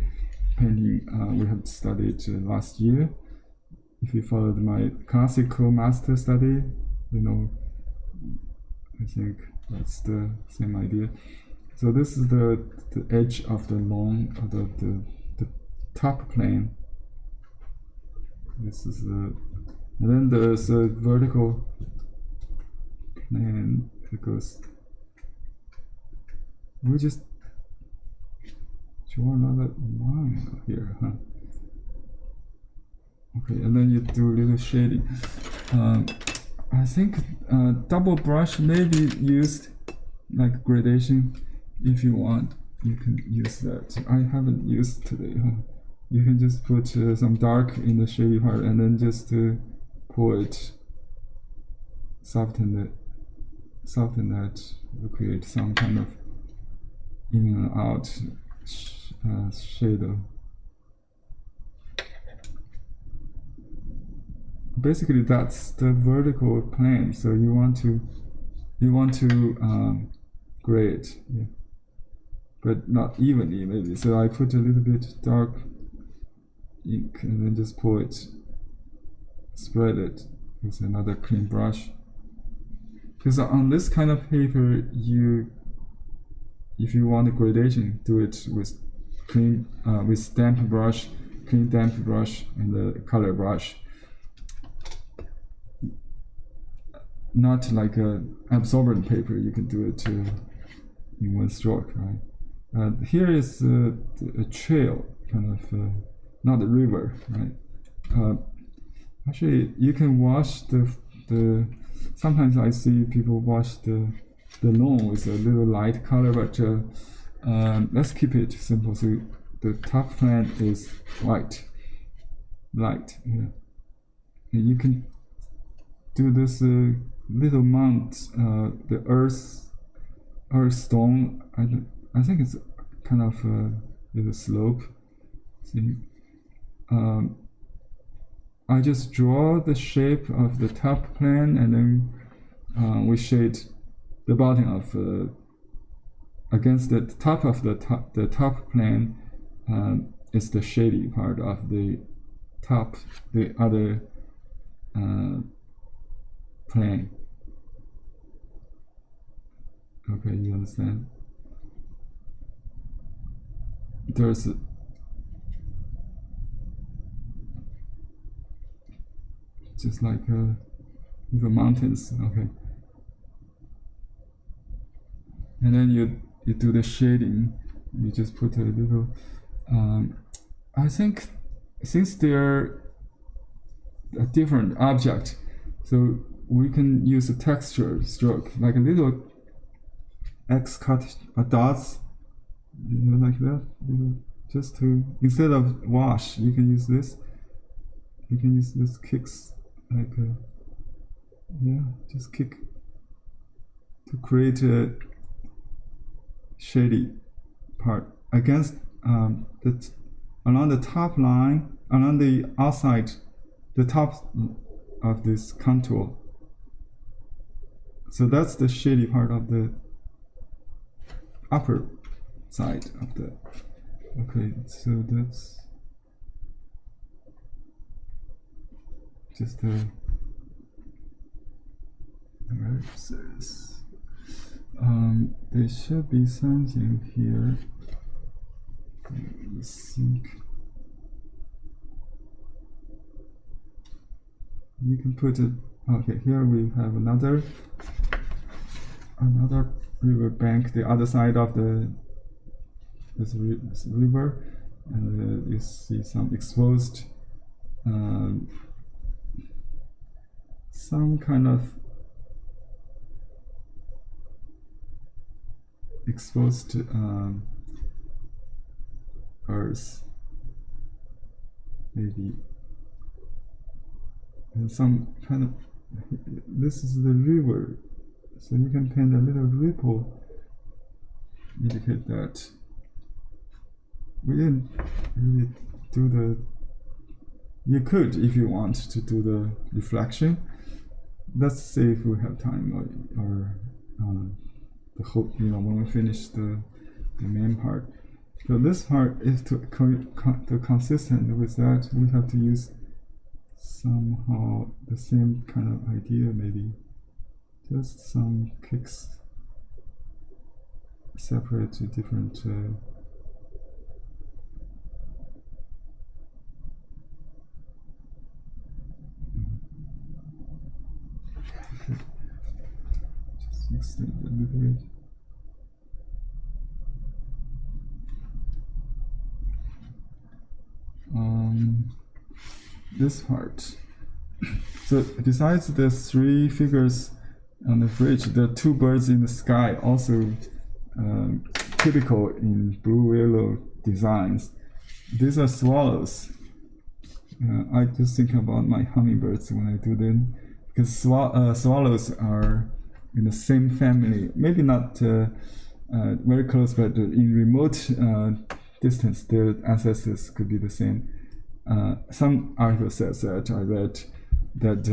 painting we have studied last year. If you followed my classical master study, you know, I think that's the same idea. So this is the edge of the the top plane. This is and then there's a vertical plane that goes. We just draw another line here, huh? Okay, and then you do a little shading. I think double brush may be used like gradation. If you want, you can use that. I haven't used today, huh? You can just put some dark in the shady part and then just pour it, soften that to create some kind of in and out shadow. Basically, that's the vertical plane. So you want to grade, yeah, but not evenly maybe. So I put a little bit dark ink and then just pour it, spread it with another clean brush. Because on this kind of paper, if you want a gradation, do it with clean with damp brush, clean damp brush, and the color brush. Not like a absorbent paper, you can do it in one stroke, right? Here is a trail, kind of, not a river, right? Actually, you can wash the. Sometimes I see people wash the lawn with a little light color, but let's keep it simple. So the top plane is light, yeah. And you can do this little mount, the earth stone. I think it's kind of a little slope. See, I just draw the shape of the top plane, and then we shade the bottom of against the top of the top plane. Is the shady part of the top, the other plane. Okay, you understand? there's just like the mountains, okay. And then you do the shading. You just put a little. I think since they're a different object, so we can use a texture stroke, like a little X cut dots, like that. Just to, instead of wash, you can use this. You can use this kicks, like just kick to create a shady part against along the top line, along the outside, the top of this contour. So that's the shady part of the upper side of the. Okay, so that's just where it says. There should be something here. Let me think. You can put it. Okay, here we have another river bank, the other side of this river, and you see some exposed, some kind of exposed earth, maybe, and some kind of. This is the river, so you can paint a little ripple, indicate that. We didn't really do the. You could, if you want, to do the reflection. Let's see if we have time, or the whole, when we finish the main part. So this part is to consistent with that. We have to use somehow the same kind of idea, maybe just some kicks separate to different. Okay. Just extend a little bit. This part. So besides the three figures on the bridge, there are two birds in the sky, also typical in blue willow designs. These are swallows. I just think about my hummingbirds when I do them, because swallows are in the same family, maybe not very close, but in remote distance, their ancestors could be the same. Some article says that I read that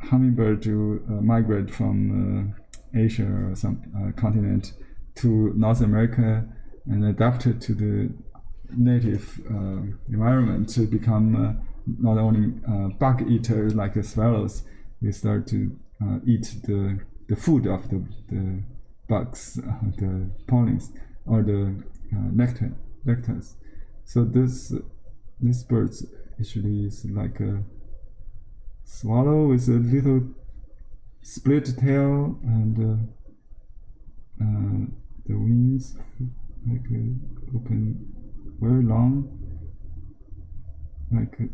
hummingbird will migrate from Asia or some continent to North America and adapt it to the native environment to become not only bug eaters like the swallows. They start to eat the food of the bugs, the pollens, or the nectars. So this bird actually is like a swallow with a little split tail, and the wings like open, very long, like a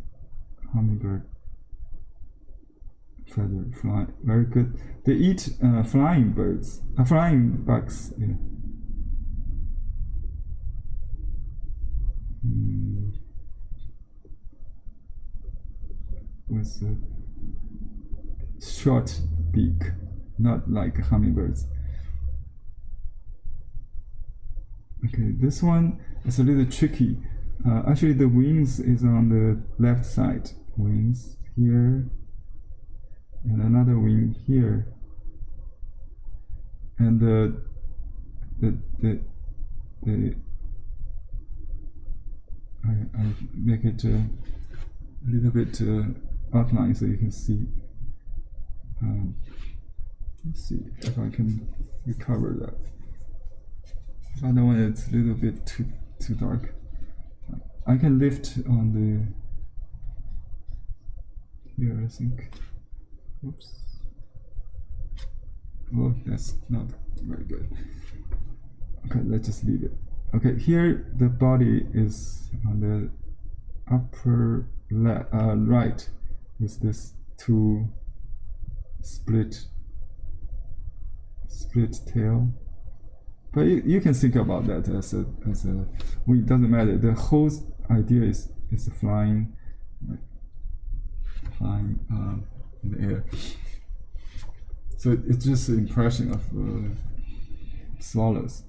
hummingbird feather fly. Very good. They eat flying birds, flying bugs. Yeah. With a short beak, not like hummingbirds. Okay, this one is a little tricky. Actually, the wings is on the left side. Wings here, and another wing here, and I make it a little bit outline so you can see. Let's see if I can recover that. Other one it's a little bit too too dark. I can lift on the here, I think. Oops. Oh, that's not very good. Okay, let's just leave it. Okay, here the body is on the upper right with this two split tail. But you can think about that as a well, it doesn't matter. The whole idea is flying in the air. So it's just an impression of swallows.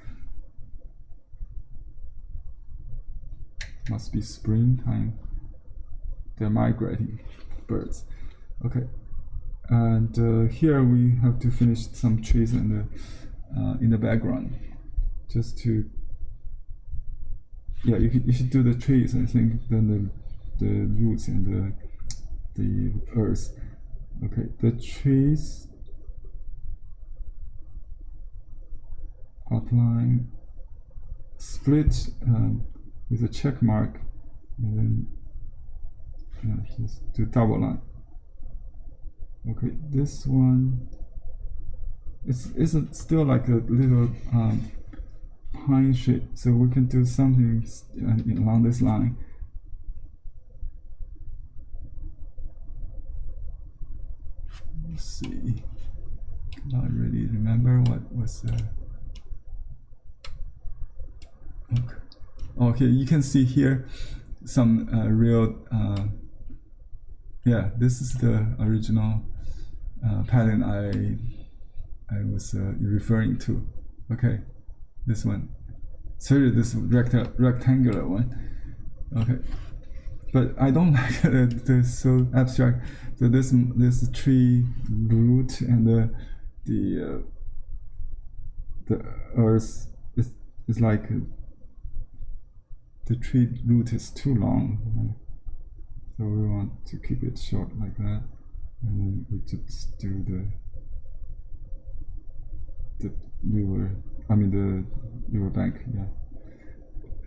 Must be springtime. They're migrating birds. Okay, and here we have to finish some trees in the background, just to you should do the trees. I think then the roots and the earth. Okay, the trees outline split with a check mark, and then just do double line. Okay, this one isn't still like a little pine shape, so we can do something along this line. Let's see. Not really remember what was okay, you can see here some real this is the original pattern I was referring to. Okay, this one. Sorry, this rectangular one. Okay, but I don't like the so abstract. So this tree root and the earth is like the tree root is too long, right? So we want to keep it short like that, and then we just do the river bank,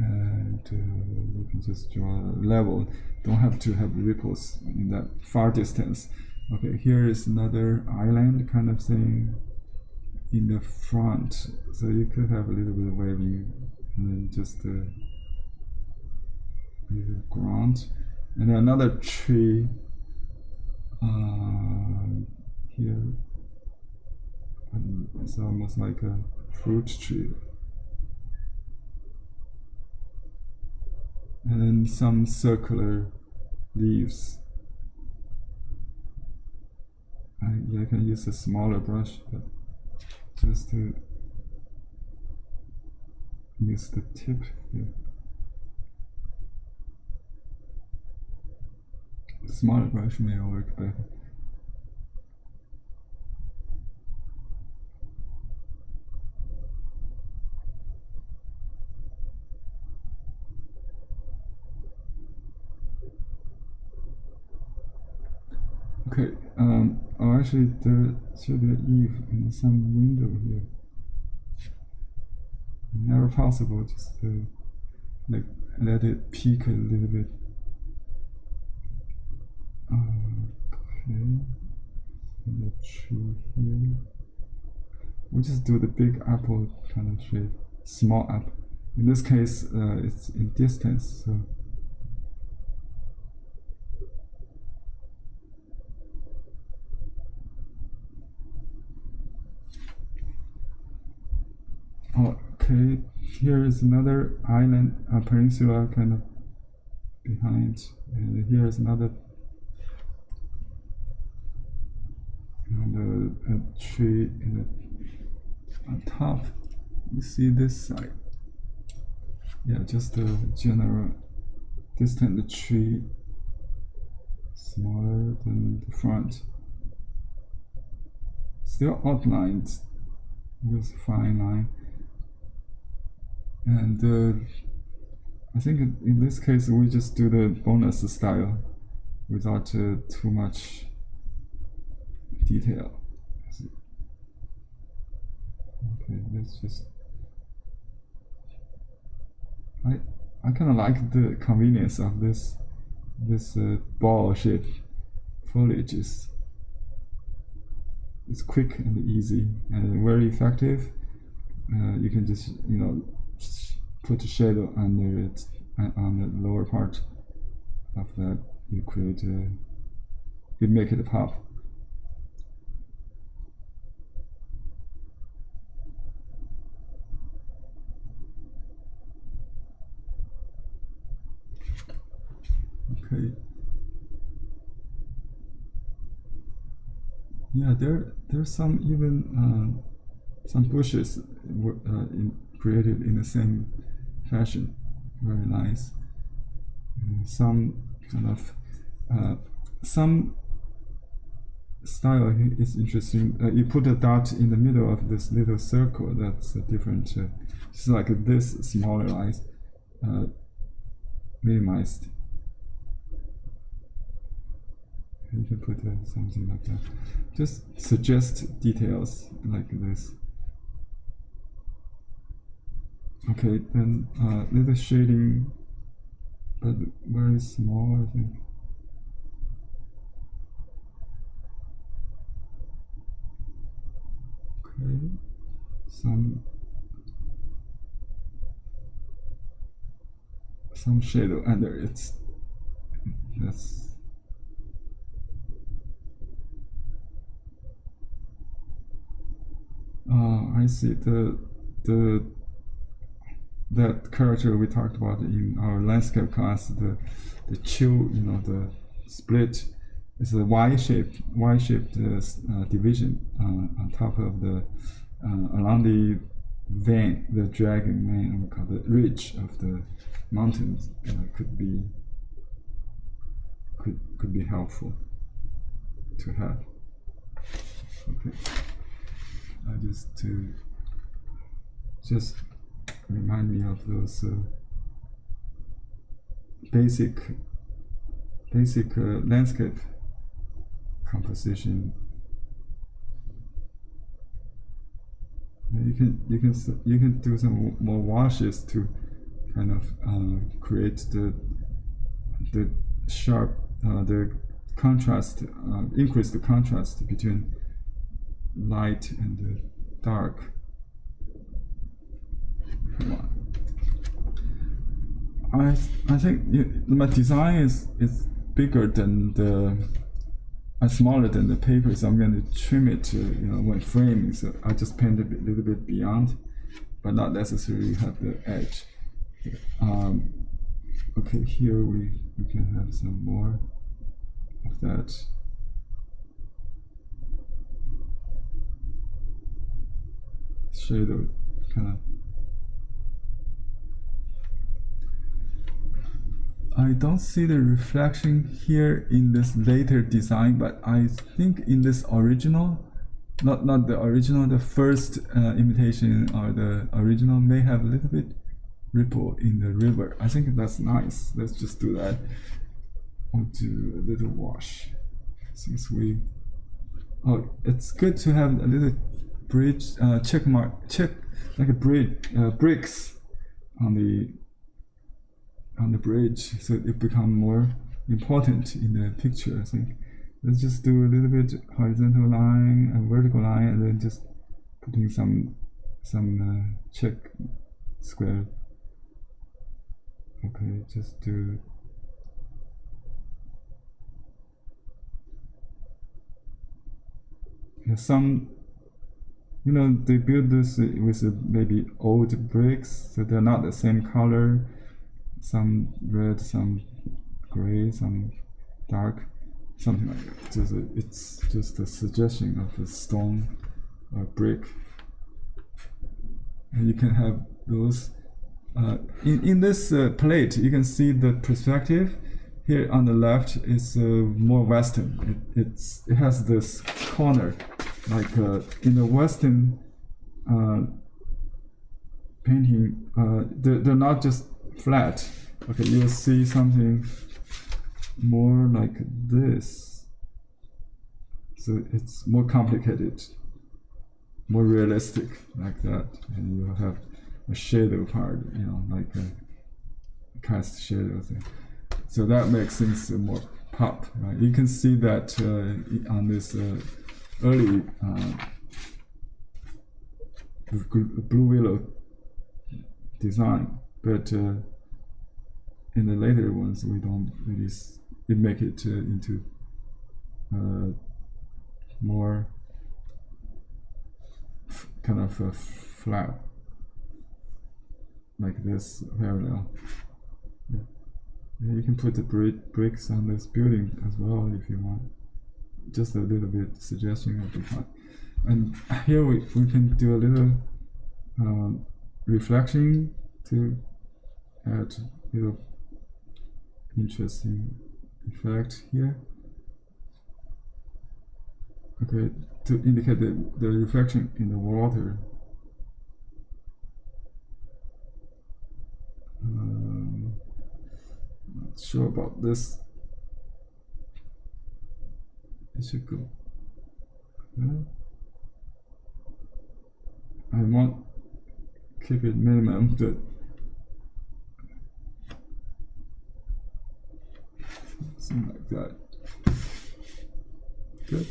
and you can just draw a level. Don't have to have ripples in that far distance. Okay, here is another island kind of thing in the front, so you could have a little bit of waving, and then just the ground, and then another tree here, and it's almost like a fruit tree, and then some circular leaves. I can use a smaller brush, but just to use the tip here. Smaller brush may work better. Okay, actually there should be an Eave in some window here. Never possible, just like let it peek a little bit. Okay, and the tree here. We just do the big apple kind of shape, small apple. In this case, it's in distance, so. Okay, here is another island, a peninsula kind of behind, and here is another a tree on top. You see this side. Yeah, just a general distant tree, smaller than the front. Still outlined with fine line. And I think in this case we just do the bonus style without too much detail. Okay, let's just I kind of like the convenience of this ball-shaped foliage. It's quick and easy and very effective. You can just put a shadow under it on the lower part of that. You create you make it pop. Okay. Yeah, there's some even some bushes created in the same fashion. Very nice. Some kind of some style is interesting. You put a dot in the middle of this little circle. That's a different. It's like this smaller lines, minimized. You can put something like that. Just suggest details like this. Okay, then little shading, but very small, I think. Okay, some shadow under it. That's. I see that character we talked about in our landscape class, the chill, the split, is a Y-shaped division on top of the along the vein, the dragon vein, we call the ridge of the mountains. Could be helpful to have. Okay. Just remind me of those basic landscape composition. You can do some more washes to kind of create the sharp the contrast, increase the contrast between light and dark. I think my design is bigger than smaller than the paper, so I'm going to trim it when framing. So I just paint a little bit beyond, but not necessarily have the edge. Okay, here we can have some more of that. Shadow kind of. I don't see the reflection here in this later design, but I think in this original, not the original, the first imitation or the original may have a little bit ripple in the river. I think that's nice. Let's just do that. I'll do a little wash. Since it's good to have a little bridge, check like a bricks on the bridge, so it becomes more important in the picture. I think let's just do a little bit horizontal line and vertical line, and then just putting some check square. Okay, just do. Yeah, some. They build this with maybe old bricks, so they're not the same color. Some red, some gray, some dark, something like that. It's just a suggestion of a stone or brick. And you can have those. In this plate, you can see the perspective. Here on the left is more Western. It has this corner, like in the Western painting. They're not just flat. Okay, you'll see something more like this. So it's more complicated, more realistic, like that. And you'll have a shadow part, like cast shadows. So that makes things more pop, right? You can see that on this early blue willow design, but in the later ones we don't really make it into more kind of a flat, like this parallel. Yeah. Yeah, you can put the bricks on this building as well if you want. Just a little bit suggestion of the fun. And here we can do a little reflection to add a little interesting effect here. Okay, to indicate the reflection in the water. Not sure about this. It should go. Yeah. I want keep it minimum, but something like that. Good.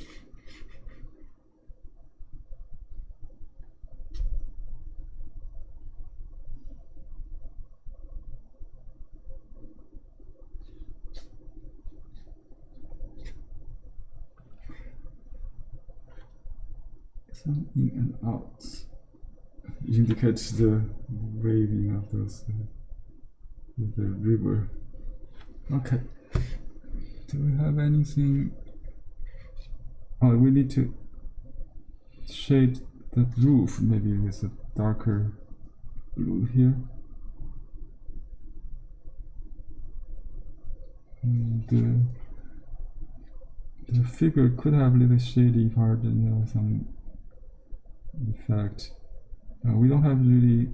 Some in and out indicates the waving of those the river. Okay. Do we have anything? Oh, we need to shade the roof maybe with a darker blue here. And the figure could have a little shady part and some effect. We don't have really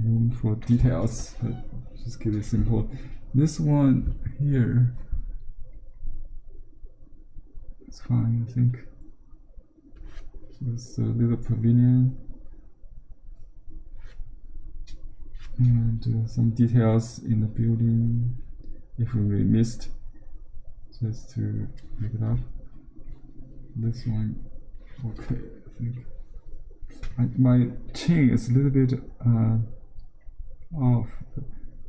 room for details, but just keep it simple. This one here, it's fine, I think. Just a little pavilion and some details in the building if we missed, just to make it up. This one, okay, I think. My chin is a little bit off.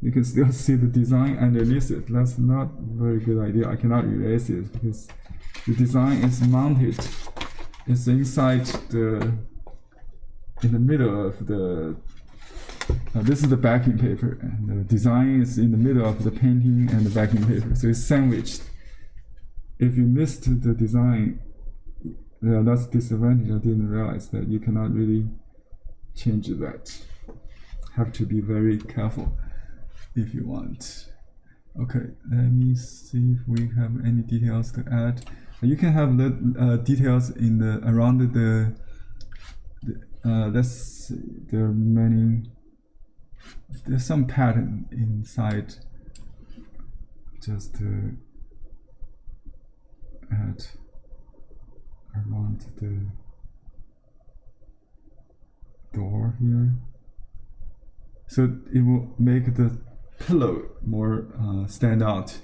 You can still see the design underneath it. That's not a very good idea. I cannot erase it because the design is mounted. It's inside in the middle of the. This is the backing paper, and the design is in the middle of the painting and the backing paper. So it's sandwiched. If you missed the design, yeah, that's a disadvantage. I didn't realize that you cannot really change that. Have to be very careful if you want. Okay, let me see if we have any details to add. You can have the details in the around the let's see, there are many. There's some pattern inside. Just to add around the door here, so it will make the pillow more stand out.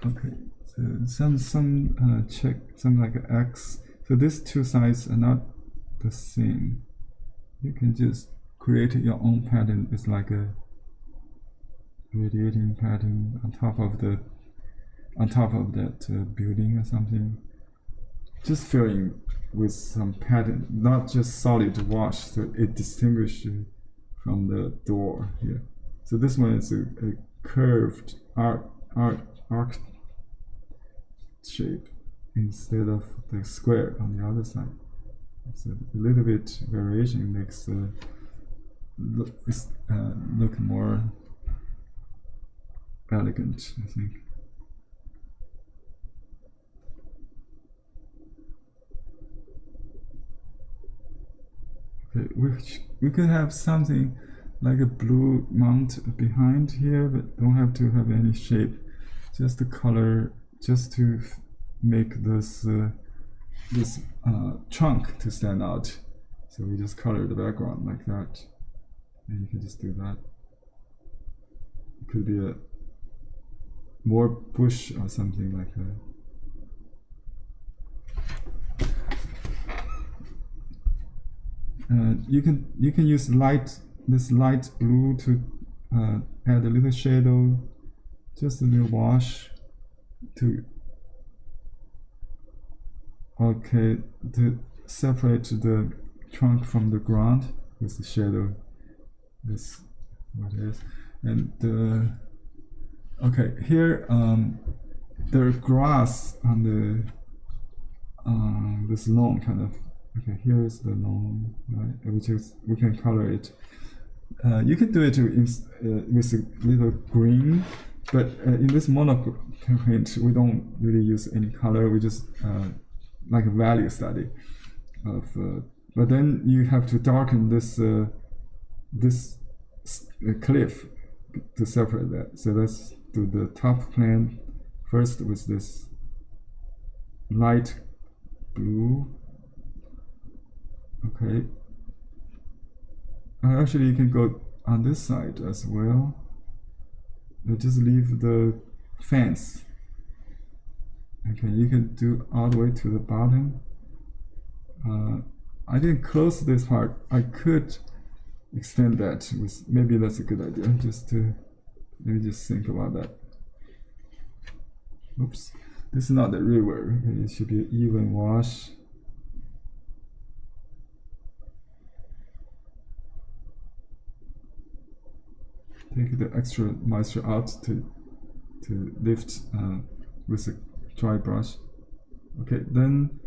Okay, so some check, some like an X. So these two sides are not the same. You can just create your own pattern. It's like a radiating pattern on top of that building or something. Just filling with some pattern, not just solid wash, so it distinguishes from the door here. So this one is a curved arc shape instead of the square on the other side. So a little bit variation makes look more elegant, I think. Okay, we could have something like a blue mount behind here, but don't have to have any shape. Just the color, just to make this trunk to stand out. So we just color the background like that, and you can just do that. could be a more bush or something like that. You can use this light blue to add a little shadow, just a little wash to separate the trunk from the ground with the shadow. This what it is, and here there are grass on the this lawn kind of. Okay, here is the lawn, right? Which is we can color it. You can do it with a little green, but in this monoprint we don't really use any color. We just like a value study of. But then you have to darken this cliff to separate that. So let's do the top plan first with this light blue. Okay. Actually, you can go on this side as well. Just leave the fence. Okay, you can do all the way to the bottom. I didn't close this part. I could extend that with, maybe that's a good idea. Just to maybe just think about that. Oops, this is not the river. Okay, it should be an even wash. Take the extra moisture out to lift with a dry brush. Okay, then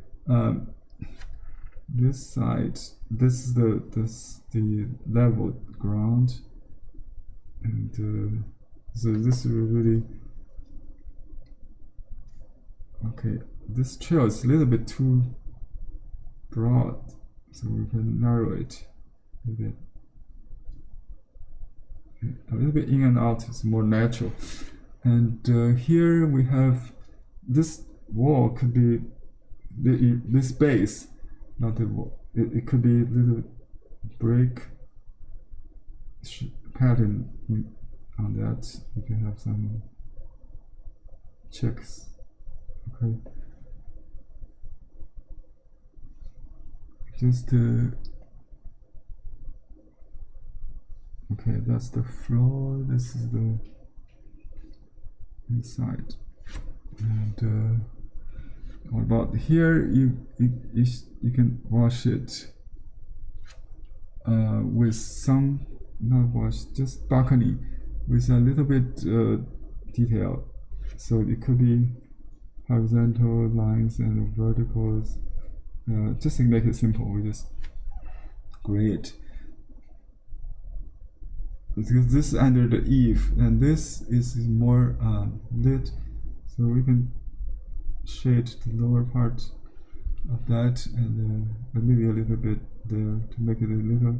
this side, this is the level ground, and so this is really okay. This trail is a little bit too broad, so we can narrow it a bit. A little bit in and out is more natural. And here we have this wall could be this base, not the wall. It could be a little brick pattern on that. You can have some checks. Okay. Just okay, that's the floor. This is the inside. And what about here? You can wash it with some, not wash, just balcony with a little bit detail. So it could be horizontal lines and verticals. Just to make it simple, we just gray it. Because this is under the eave, and this is more lit, so we can shade the lower part of that, and maybe a little bit there to make it a little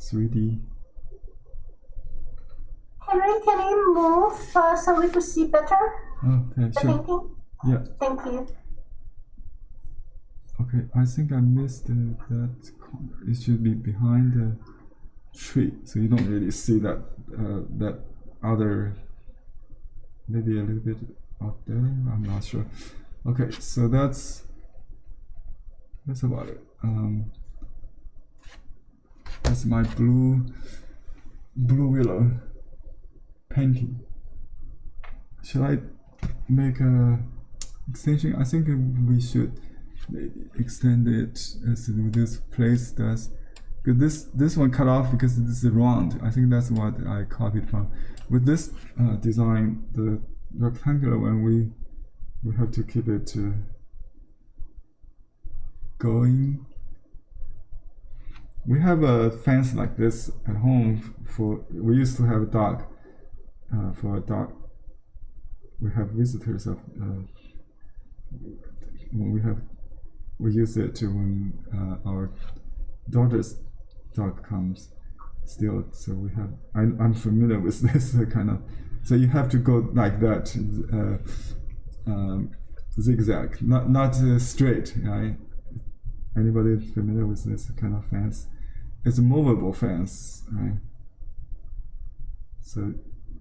3D. Henry, can you move so we could see better? Okay, the sure. painting? Yeah. Thank you. Okay, I think I missed that corner. It should be behind the tree, so you don't really see that that other, maybe a little bit out there. I'm not sure. Okay, so that's about it. That's my blue willow painting. Should I make a extension? I think we should maybe extend it as this place does. Because this one cut off because this is round. I think that's what I copied from. With this design, the rectangular one, we have to keep it going. We have a fence like this at home. We used to have a dog. For a dog, we have visitors of. We use it when our daughter's dog comes still, so we have I'm familiar with this kind of, so you have to go like that, zigzag, not straight, right? Anybody familiar with this kind of fence? It's a movable fence, right? So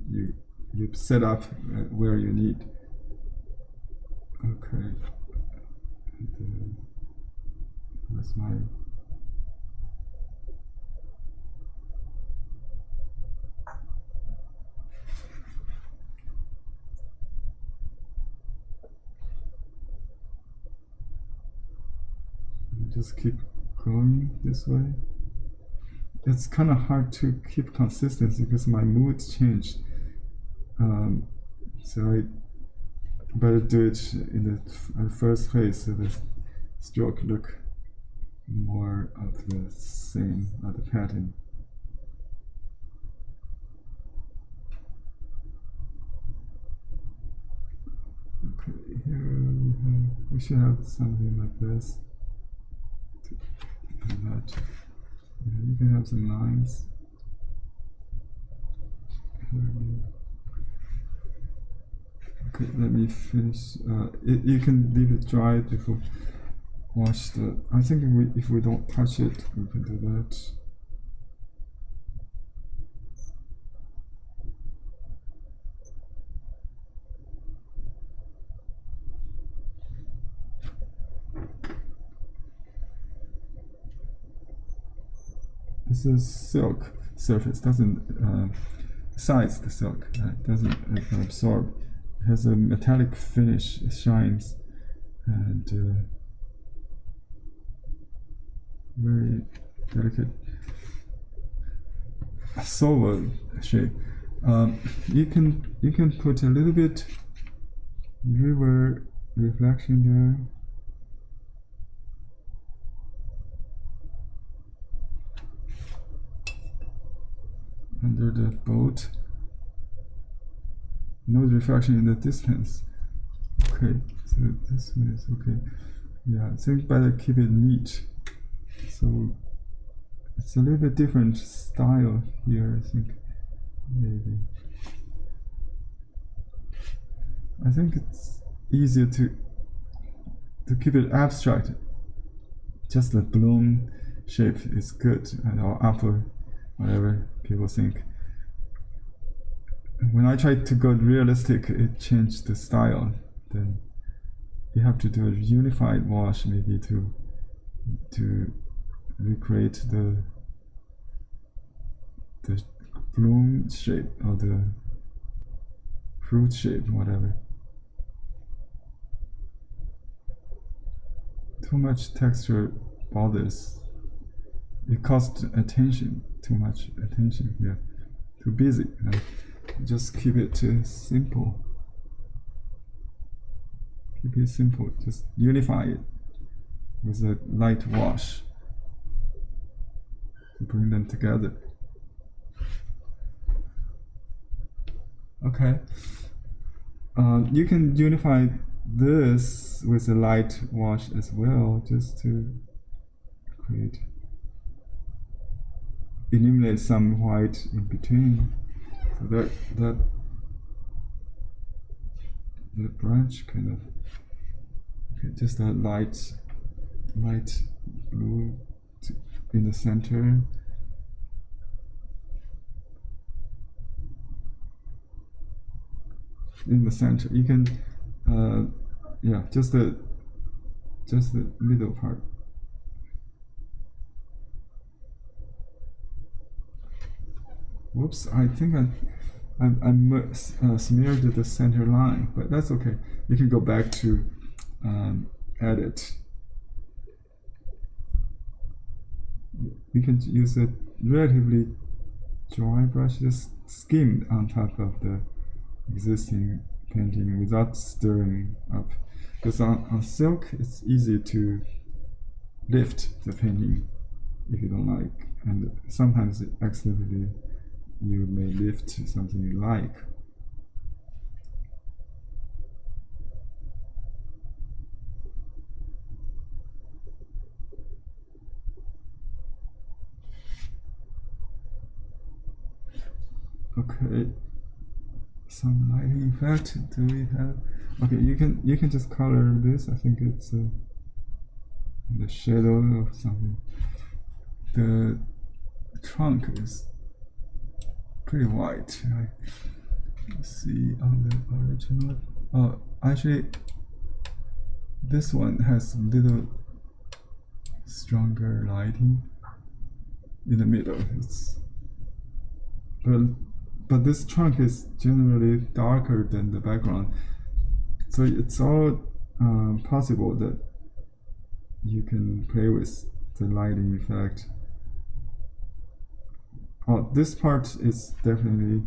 you set up where you need. Okay. And, that's my. Just keep going this way. It's kind of hard to keep consistency because my mood changed. So I better do it in the first place so the stroke look more of the same, of the pattern. Okay, here we should have something like this. And that. You can have some lines. Okay, let me finish. You can leave it dry before wash the. I think if we don't touch it, we can do that. This is silk surface, doesn't size the silk, doesn't absorb. It has a metallic finish, it shines, and very delicate silver shade. You can put a little bit river reflection there. Under the boat, no reflection in the distance. Okay, so this one is okay. Yeah, I think better keep it neat. So it's a little bit different style here, I think. Maybe. I think it's easier to keep it abstract. Just the bloom shape is good, or apple, whatever people think. When I tried to go realistic, it changed the style. Then you have to do a unified wash, maybe to recreate the bloom shape or the fruit shape, whatever. Too much texture bothers. It costs attention. Too much attention here. Too busy. Just keep it simple. Keep it simple. Just unify it with a light wash to bring them together. Okay. You can unify this with a light wash as well, just to create, eliminate some white in between, so that the branch kind of, okay, just a light blue in the center. In the center, you can, yeah, just the middle part. Whoops! I think I smeared the center line, but that's okay. You can go back to edit. You can use a relatively dry brush, just skim on top of the existing painting without stirring up, because on silk it's easy to lift the painting if you don't like, and sometimes accidentally you may lift something you like. Okay. Some lighting effect. Do we have? Okay, you can just color this. I think it's the shadow of something. The trunk is pretty white. Let's see on the original. Oh, actually, this one has little stronger lighting in the middle. But this trunk is generally darker than the background, so it's all possible that you can play with the lighting effect. Oh, this part is definitely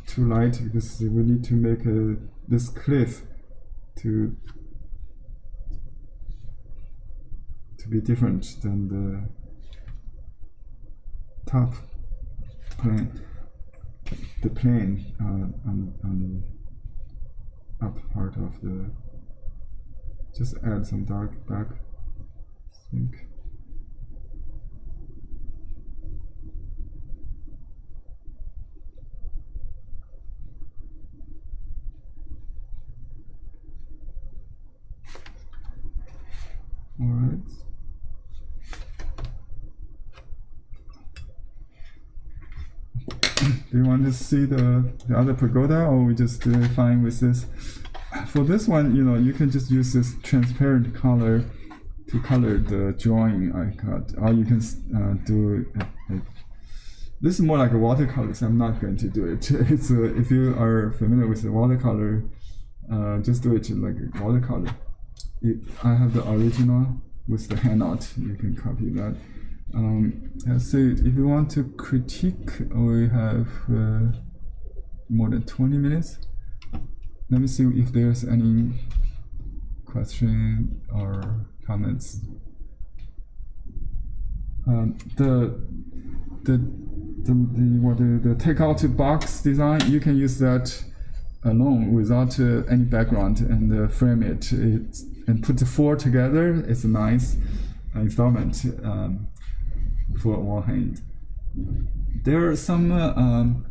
too light because we need to make this cliff to be different than the top plane, the plane on the up part of the. Just add some dark back, I think. All right. Do you want to see the other pagoda, or we just fine with this? For this one, you can just use this transparent color to color the drawing I got, or you can do this is more like a watercolor, so I'm not going to do it. It's if you are familiar with the watercolor, just do it like a watercolor. I have the original with the handout. You can copy that. Let's see, if you want to critique, we have more than 20 minutes. Let me see if there's any question or comments. The takeout box design, you can use that alone without any background and frame it and put the four together. It's a nice installment for one hand. There are some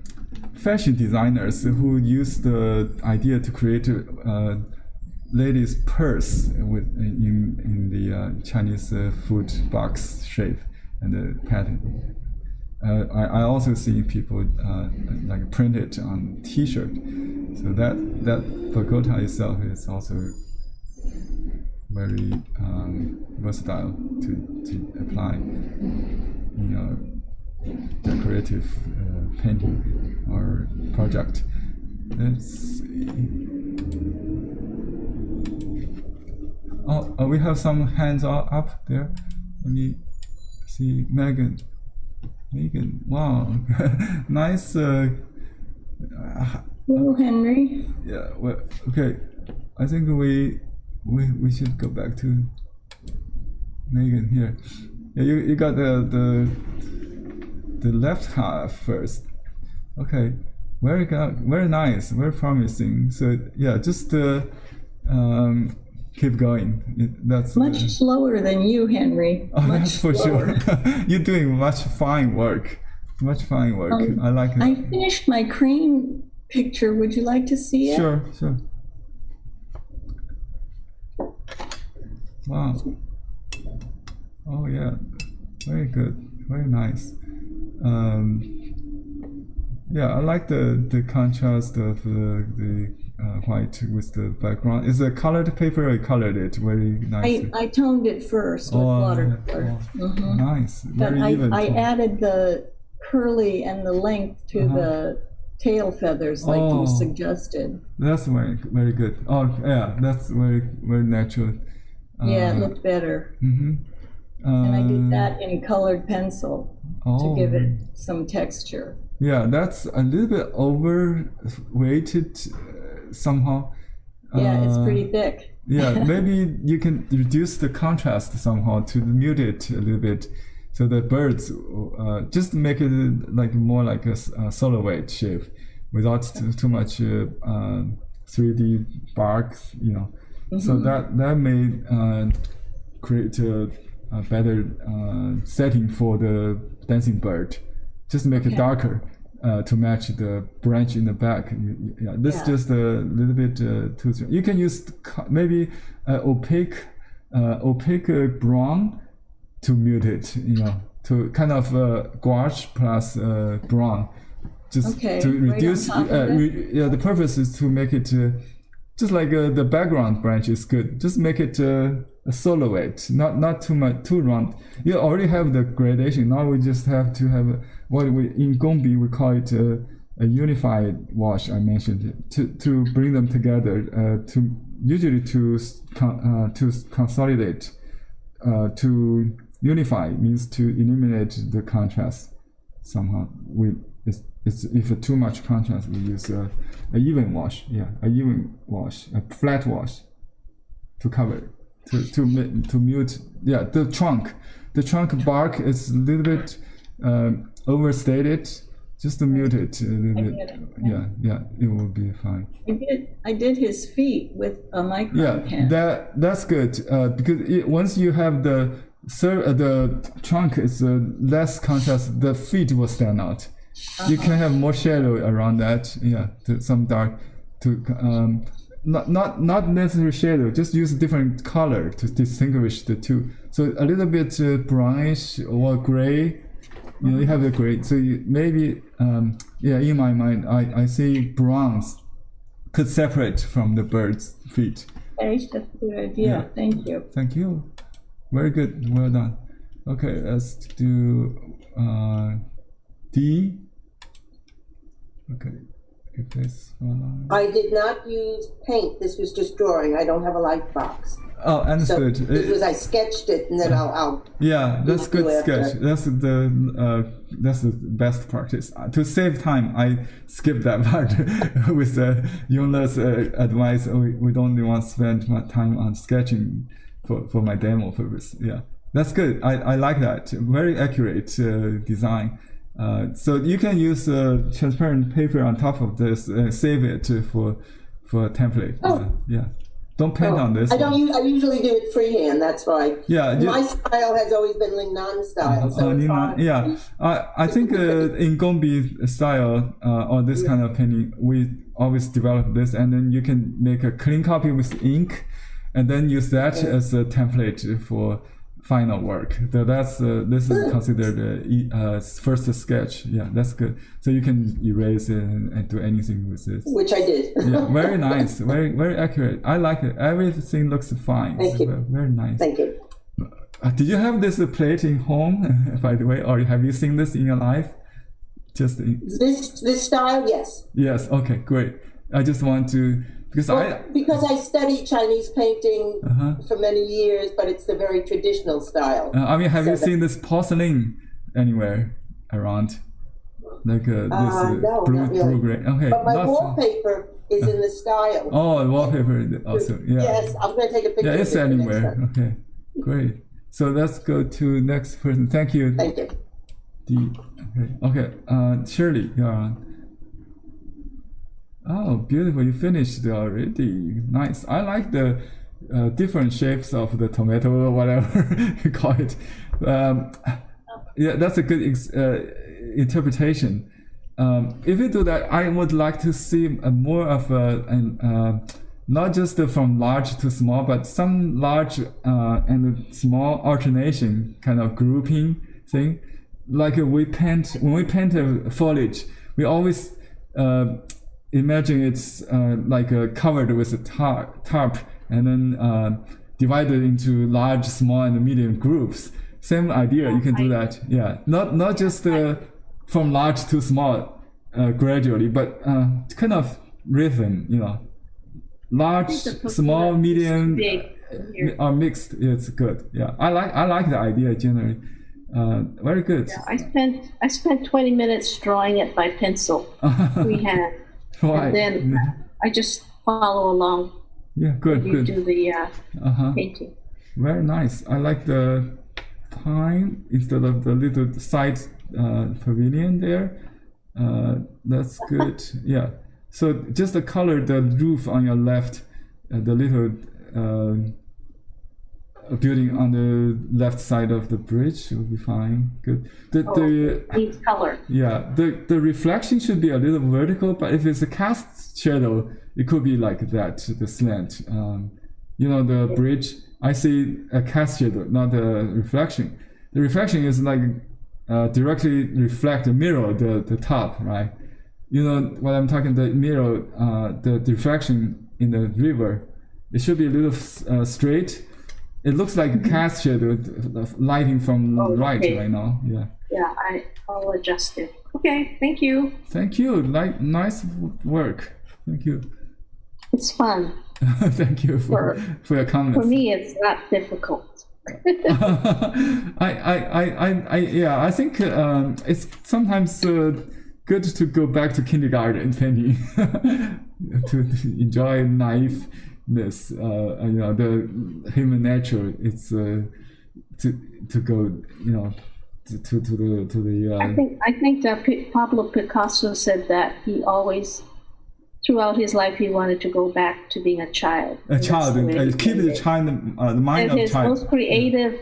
fashion designers who use the idea to create a lady's purse in the Chinese food box shape and the pattern. I also see people like print it on T-shirt. So that pagoda itself is also very versatile to apply in a decorative painting or project. Let's see. Oh, we have some hands up there. Let me see. Megan, wow, nice. Hello, Henry. Yeah. Well, okay. I think we should go back to Megan here. Yeah, you got the left half first. Okay, very nice, very promising. So yeah, just keep going. That's much slower than you, Henry. Oh, much that's for slower. sure. You're doing much fine work. I like it. I finished my crane picture. Would you like to see it? Sure. Wow. Oh yeah, very good, very nice. Yeah, I like the contrast of the white with the background. Is it colored paper or you colored it very nicely? I toned it first with watercolor. Nice, But very even. I added the curly and the length to the tail feathers like you suggested. That's very good. Oh yeah, that's very natural. Yeah, it looked better. And I did that in colored pencil to give it some texture. Yeah, that's a little bit overweighted somehow. Yeah, it's pretty thick. Yeah, maybe you can reduce the contrast somehow to mute it a little bit, so the birds just make it like more like a silhouette shape, without too much 3D bark, So that may create a better setting for the dancing bird. Just make it darker to match the branch in the back. Just a little bit too strong. You can use maybe opaque brown to mute it. To kind of gouache plus brown just Okay, to right on reduce. top of it? The purpose is to make it just like the background branch is good. Just make it a silhouette, not too much, too round. You already have the gradation. Now we just have to have what we in Gongbi we call it a unified wash. I mentioned it, to bring them together. To consolidate. To unify means to eliminate the contrast somehow. If too much contrast, we use a even wash. A even wash, a flat wash, to cover it, to mute. The trunk bark is a little bit overstated. Just to mute it a little bit. It will be fine. I did his feet with a micron pen. That's good because once you have the trunk is less contrast, the feet will stand out. You can have more shadow around that. Some dark not necessarily shadow. Just use different color to distinguish the two. So a little bit brownish or gray. You have the gray. So maybe in my mind, I see browns could separate from the bird's feet. That's a good idea. Thank you. Thank you. Very good. Well done. Okay, let's do D. Okay. I did not use paint. This was just drawing. I don't have a light box. Oh, understood. So this was I sketched it and then I'll that's good sketch. That's the best practice. To save time, I skipped that part with Yunle's advice. We don't want to spend much time on sketching for my demo purpose. That's good. I like that. Very accurate design. So you can use transparent paper on top of this, save it for a template. Don't paint on this. I usually do it freehand. That's why. My style has always been Lingnan style. I think in Gongbi style or this kind of painting, we always develop this, and then you can make a clean copy with ink, and then use that as a template for final work. This is considered first sketch. That's good. So you can erase it and do anything with this. Which I did. Very nice. Very, very accurate. I like it. Everything looks fine. Thank you. Very nice. Thank you. Did you have this plate in home, by the way, or have you seen this in your life? This style, yes. Yes. Okay. Great. I just want to. Because I studied Chinese painting for many years, but it's the very traditional style. Have you seen this porcelain anywhere around? Like this no, blue, not really. blue-gray. Okay. But my wallpaper is in the style. Oh, the wallpaper also. Yes, I'm going to take a picture. It's anywhere. Okay, great. So let's go to next person. Thank you. Thank you. Okay. Shirley, you're on. Oh, beautiful! You finished already. Nice. I like the different shapes of the tomato or whatever you call it. That's a good interpretation. If you do that, I would like to see more of not just from large to small, but some large and small alternation kind of grouping thing. Like when we paint a foliage, we always imagine it's covered with a tarp and then divided into large, small, and medium groups. Same idea, you can do that. Not just from large to small gradually, but kind of rhythm. Large, small, medium are mixed. It's good. I like the idea generally. Very good. I spent 20 minutes drawing it by pencil. Freehand. Right. And then I just follow along. Good. You do the painting. Very nice. I like the pine instead of the little side pavilion there. That's good. So just color the roof on your left, the little building on the left side of the bridge will be fine. Good. Needs color. The reflection should be a little vertical, but if it's a cast shadow, it could be like that, the slant. The bridge, I see a cast shadow, not a reflection. The reflection is like directly reflect, mirror the top, right? you know what I'm talking, the mirror, the reflection in the river, it should be a little straight. It looks like a cast shadow lighting from right now. Yeah. Yeah, I'll adjust it. Okay, thank you. Thank you. Nice work. Thank you. It's fun. Thank you for your comments. For me, it's not difficult. I think it's sometimes good to go back to kindergarten painting to enjoy naiveness. You know, the human nature. It's to go. You know, to the. I think that Pablo Picasso said that he always, throughout his life, he wanted to go back to being a child. A child, keep the child, the mind and of child. His most creative,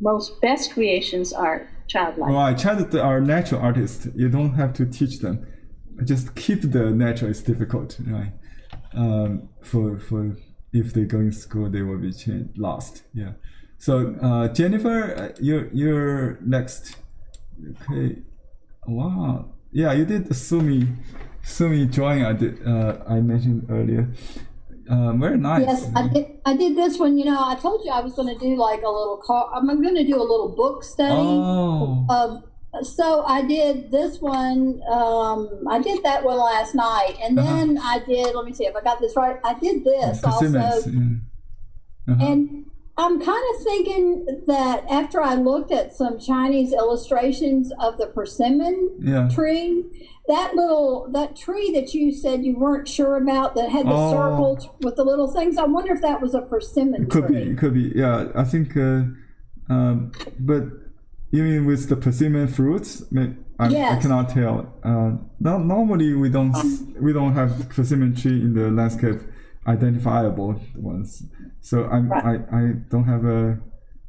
most best creations are childlike. Right, child are natural artists. You don't have to teach them. Just keep the natural is difficult, right? For if they go in school, they will be lost. Yeah. So Jennifer, you're next. Okay. Wow. Yeah, you did the sumi drawing I mentioned earlier. Very nice. Yes, I did this one. You know, I told you I was going to do like a little I'm going to do a little book study. Oh. So I did this one. I did that one last night, and then I did. Let me see if I got this right. I did this also, and I'm kind of thinking that after I looked at some Chinese illustrations of the persimmon tree, that tree that you said you weren't sure about that had the circles with the little things, I wonder if that was a persimmon tree. It could be. Yeah, I think. But even with the persimmon fruits, I cannot tell. Normally we don't have persimmon tree in the landscape identifiable ones. So I don't have a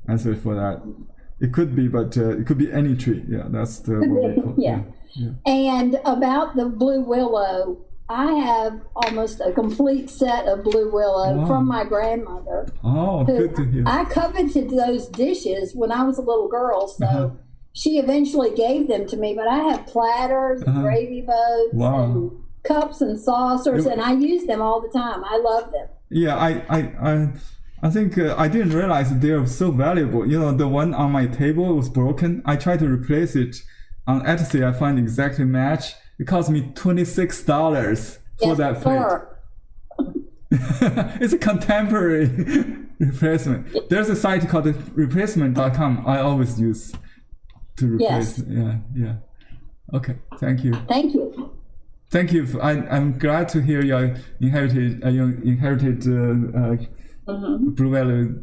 answer for that. It could be, but it could be any tree. Yeah, that's the what we call. Yeah. And about the blue willow, I have almost a complete set of blue willow from my grandmother. Oh, good to hear. I coveted those dishes when I was a little girl, so she eventually gave them to me. But I have platters, and gravy boats, and cups and saucers, and I use them all the time. I love them. Yeah, I think I didn't realize they're so valuable. You know, the one on my table was broken. I tried to replace it on Etsy. I find exactly match. It cost me $26 for that plate. It's a contemporary replacement. There's a site called replacement.com I always use to replace. Yeah. Okay, thank you. Thank you. Thank you. I'm glad to hear you inherited blue willow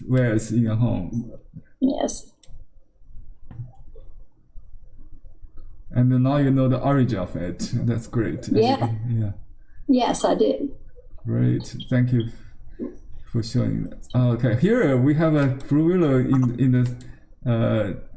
wares in your home. Yes. And now you know the origin of it. That's great. Yeah. Yes, I did. Great. Thank you for showing that. Okay, here we have a blue willow in the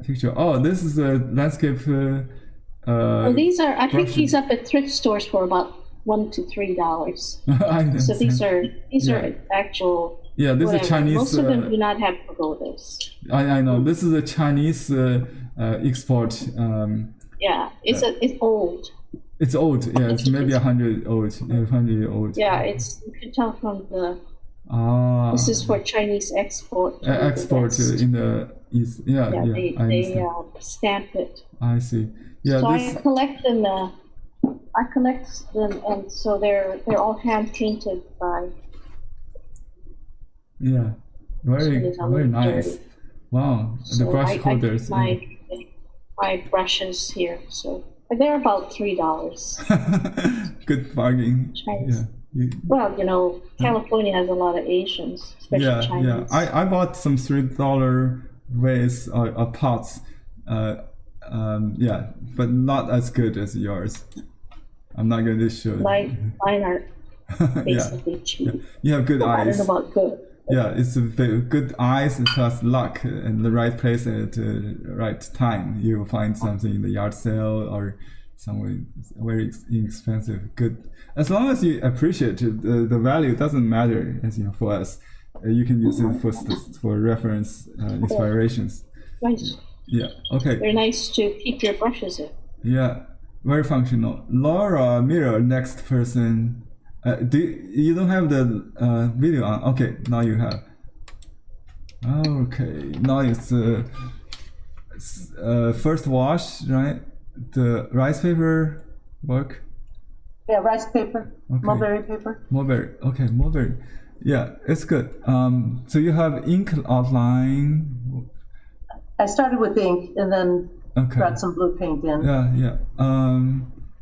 picture. Oh, this is a landscape. These are. I picked these up at thrift stores for about $1 to $3. So these are actual. Yeah, this is a Chinese. Most of them do not have pagodas. I know. This is a Chinese export. Yeah, it's old. It's old. Yeah, it's maybe 100 year old. Yeah, you can tell from the. This is for Chinese export. Export in the East. Yeah. They stamp it. I see. Yeah. So I collect them. And so they're all hand painted by. Yeah, very nice. Wow, so the brush holders. My brushes here, so they're about $3. Good bargain. Chinese. Yeah. Well, you know, California has a lot of Asians, especially Chinese. Yeah. I bought some $3 vase or pots. Yeah, but not as good as yours. I'm not going to show you. Mine are basically cheap. Yeah. You have good eyes. I don't know about good. Yeah, it's a good eyes plus luck and the right place at the right time. You will find something in the yard sale or somewhere very inexpensive. Good, as long as you appreciate it, the value doesn't matter. As you know, for us, you can use it for reference, inspirations. Nice. Yeah. Okay. Very nice to keep your brushes in. Yeah. very functional. Laura, mirror, next person. You don't have the video on? Okay, now you have. Okay, now it's first wash, right? The rice paper work. Yeah, rice paper, okay. Mulberry paper. Mulberry, okay, mulberry. Yeah, it's good. So you have ink outline. I started with ink and then got some blue paint in. Yeah.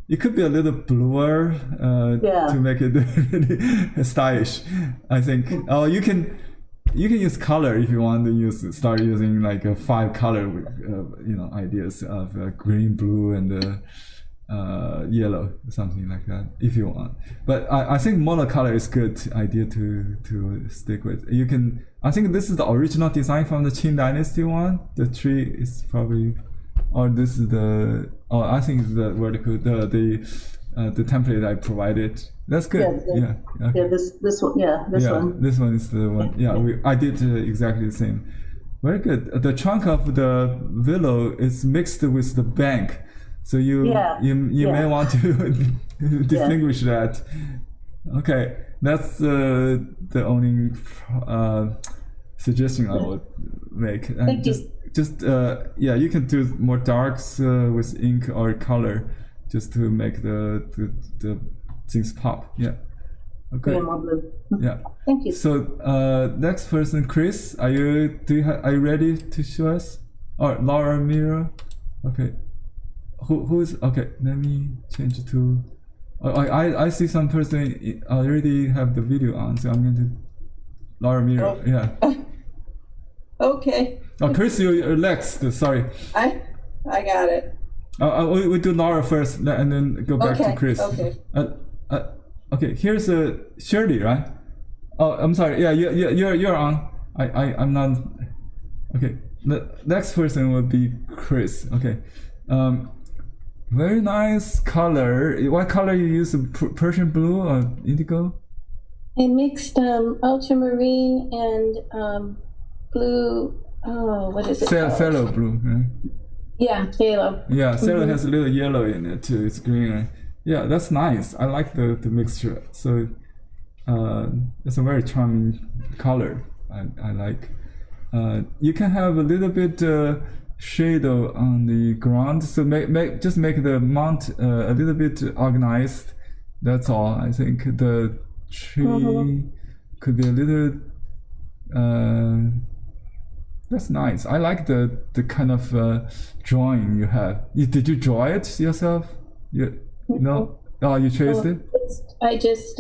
It could be a little bluer to make it really stylish, I think. Oh, you can use color if you want to start using like a 5 color, ideas of green, blue, and yellow, something like that, if you want. But I think monocolor is good idea to stick with. You can. I think this is the original design from the Qing Dynasty one. The tree is probably, or this is the. Oh, I think it's the vertical. The template I provided. That's good. Yeah. Okay. Yeah. This one. Yeah. This one. This one is the one. Yeah. I did exactly the same. Very good. The trunk of the willow is mixed with the bank. So you may want to distinguish that. Okay, that's the only suggestion I would make. And Thank you. You can do more darks with ink or color, just to make the things pop. Yeah. Okay. Yeah, more blue. Yeah. Thank you. So next person, Chris, are you ready to show us? Or Laura Mira? Okay. Who's okay? Let me change to. I see some person already have the video on, so I'm going to Laura Mira. Oh. Yeah. Okay. Oh, Chris, you're next. Sorry. I got it. We do Laura first, and then go back to Chris. Okay. Okay. Here's Shirley, right? Oh, I'm sorry. Yeah, you're on. I'm not. Okay. The next person will be Chris. Okay. Very nice color. What color you use? Persian blue or indigo? I mixed ultramarine and blue. Oh, what is it? Phthalo blue, right? Yeah, phthalo. Yeah, phthalo has a little yellow in it too. It's green, right? Yeah, that's nice. I like the mixture. So it's a very charming color. I like. You can have a little bit shadow on the ground, so just make the mount a little bit organized. That's all. I think the tree could be a little. That's nice. I like the kind of drawing you have. Did you draw it yourself? No. Oh, you traced it. I just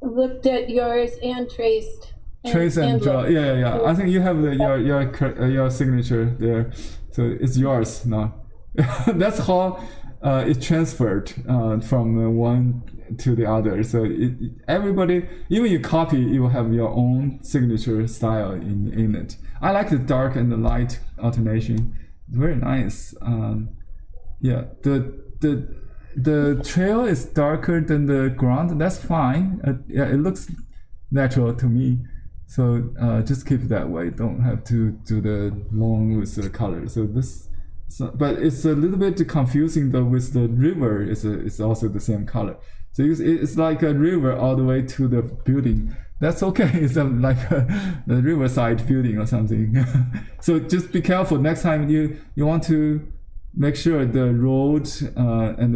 looked at yours and traced. Trace and draw. Yeah. I think you have your signature there, so it's yours now. That's how it transferred from one to the other. So everybody, even you copy, you will have your own signature style in it. I like the dark and the light alternation. Very nice. Yeah, the trail is darker than the ground. That's fine. Yeah, it looks natural to me. So just keep it that way. Don't have to do the long with the color. But it's a little bit confusing though with the river. It's also the same color. So it's like a river all the way to the building. That's okay. It's like the riverside building or something. So just be careful next time you want to make sure the road and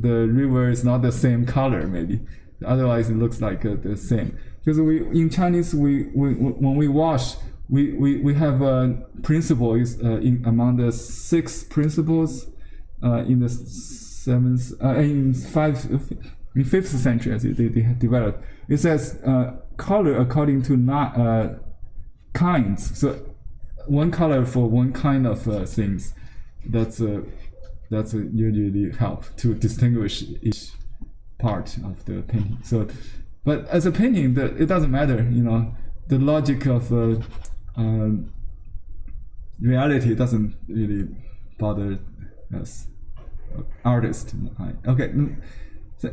the river is not the same color maybe. Otherwise it looks like the same. Because in Chinese when we wash we have principles among the 6 principles in the 5th century as they developed. It says color according to kinds. So one color for one kind of things. That's usually help to distinguish each part of the painting. So, but as a painting, it doesn't matter. The logic of reality doesn't really bother us artists. Okay. So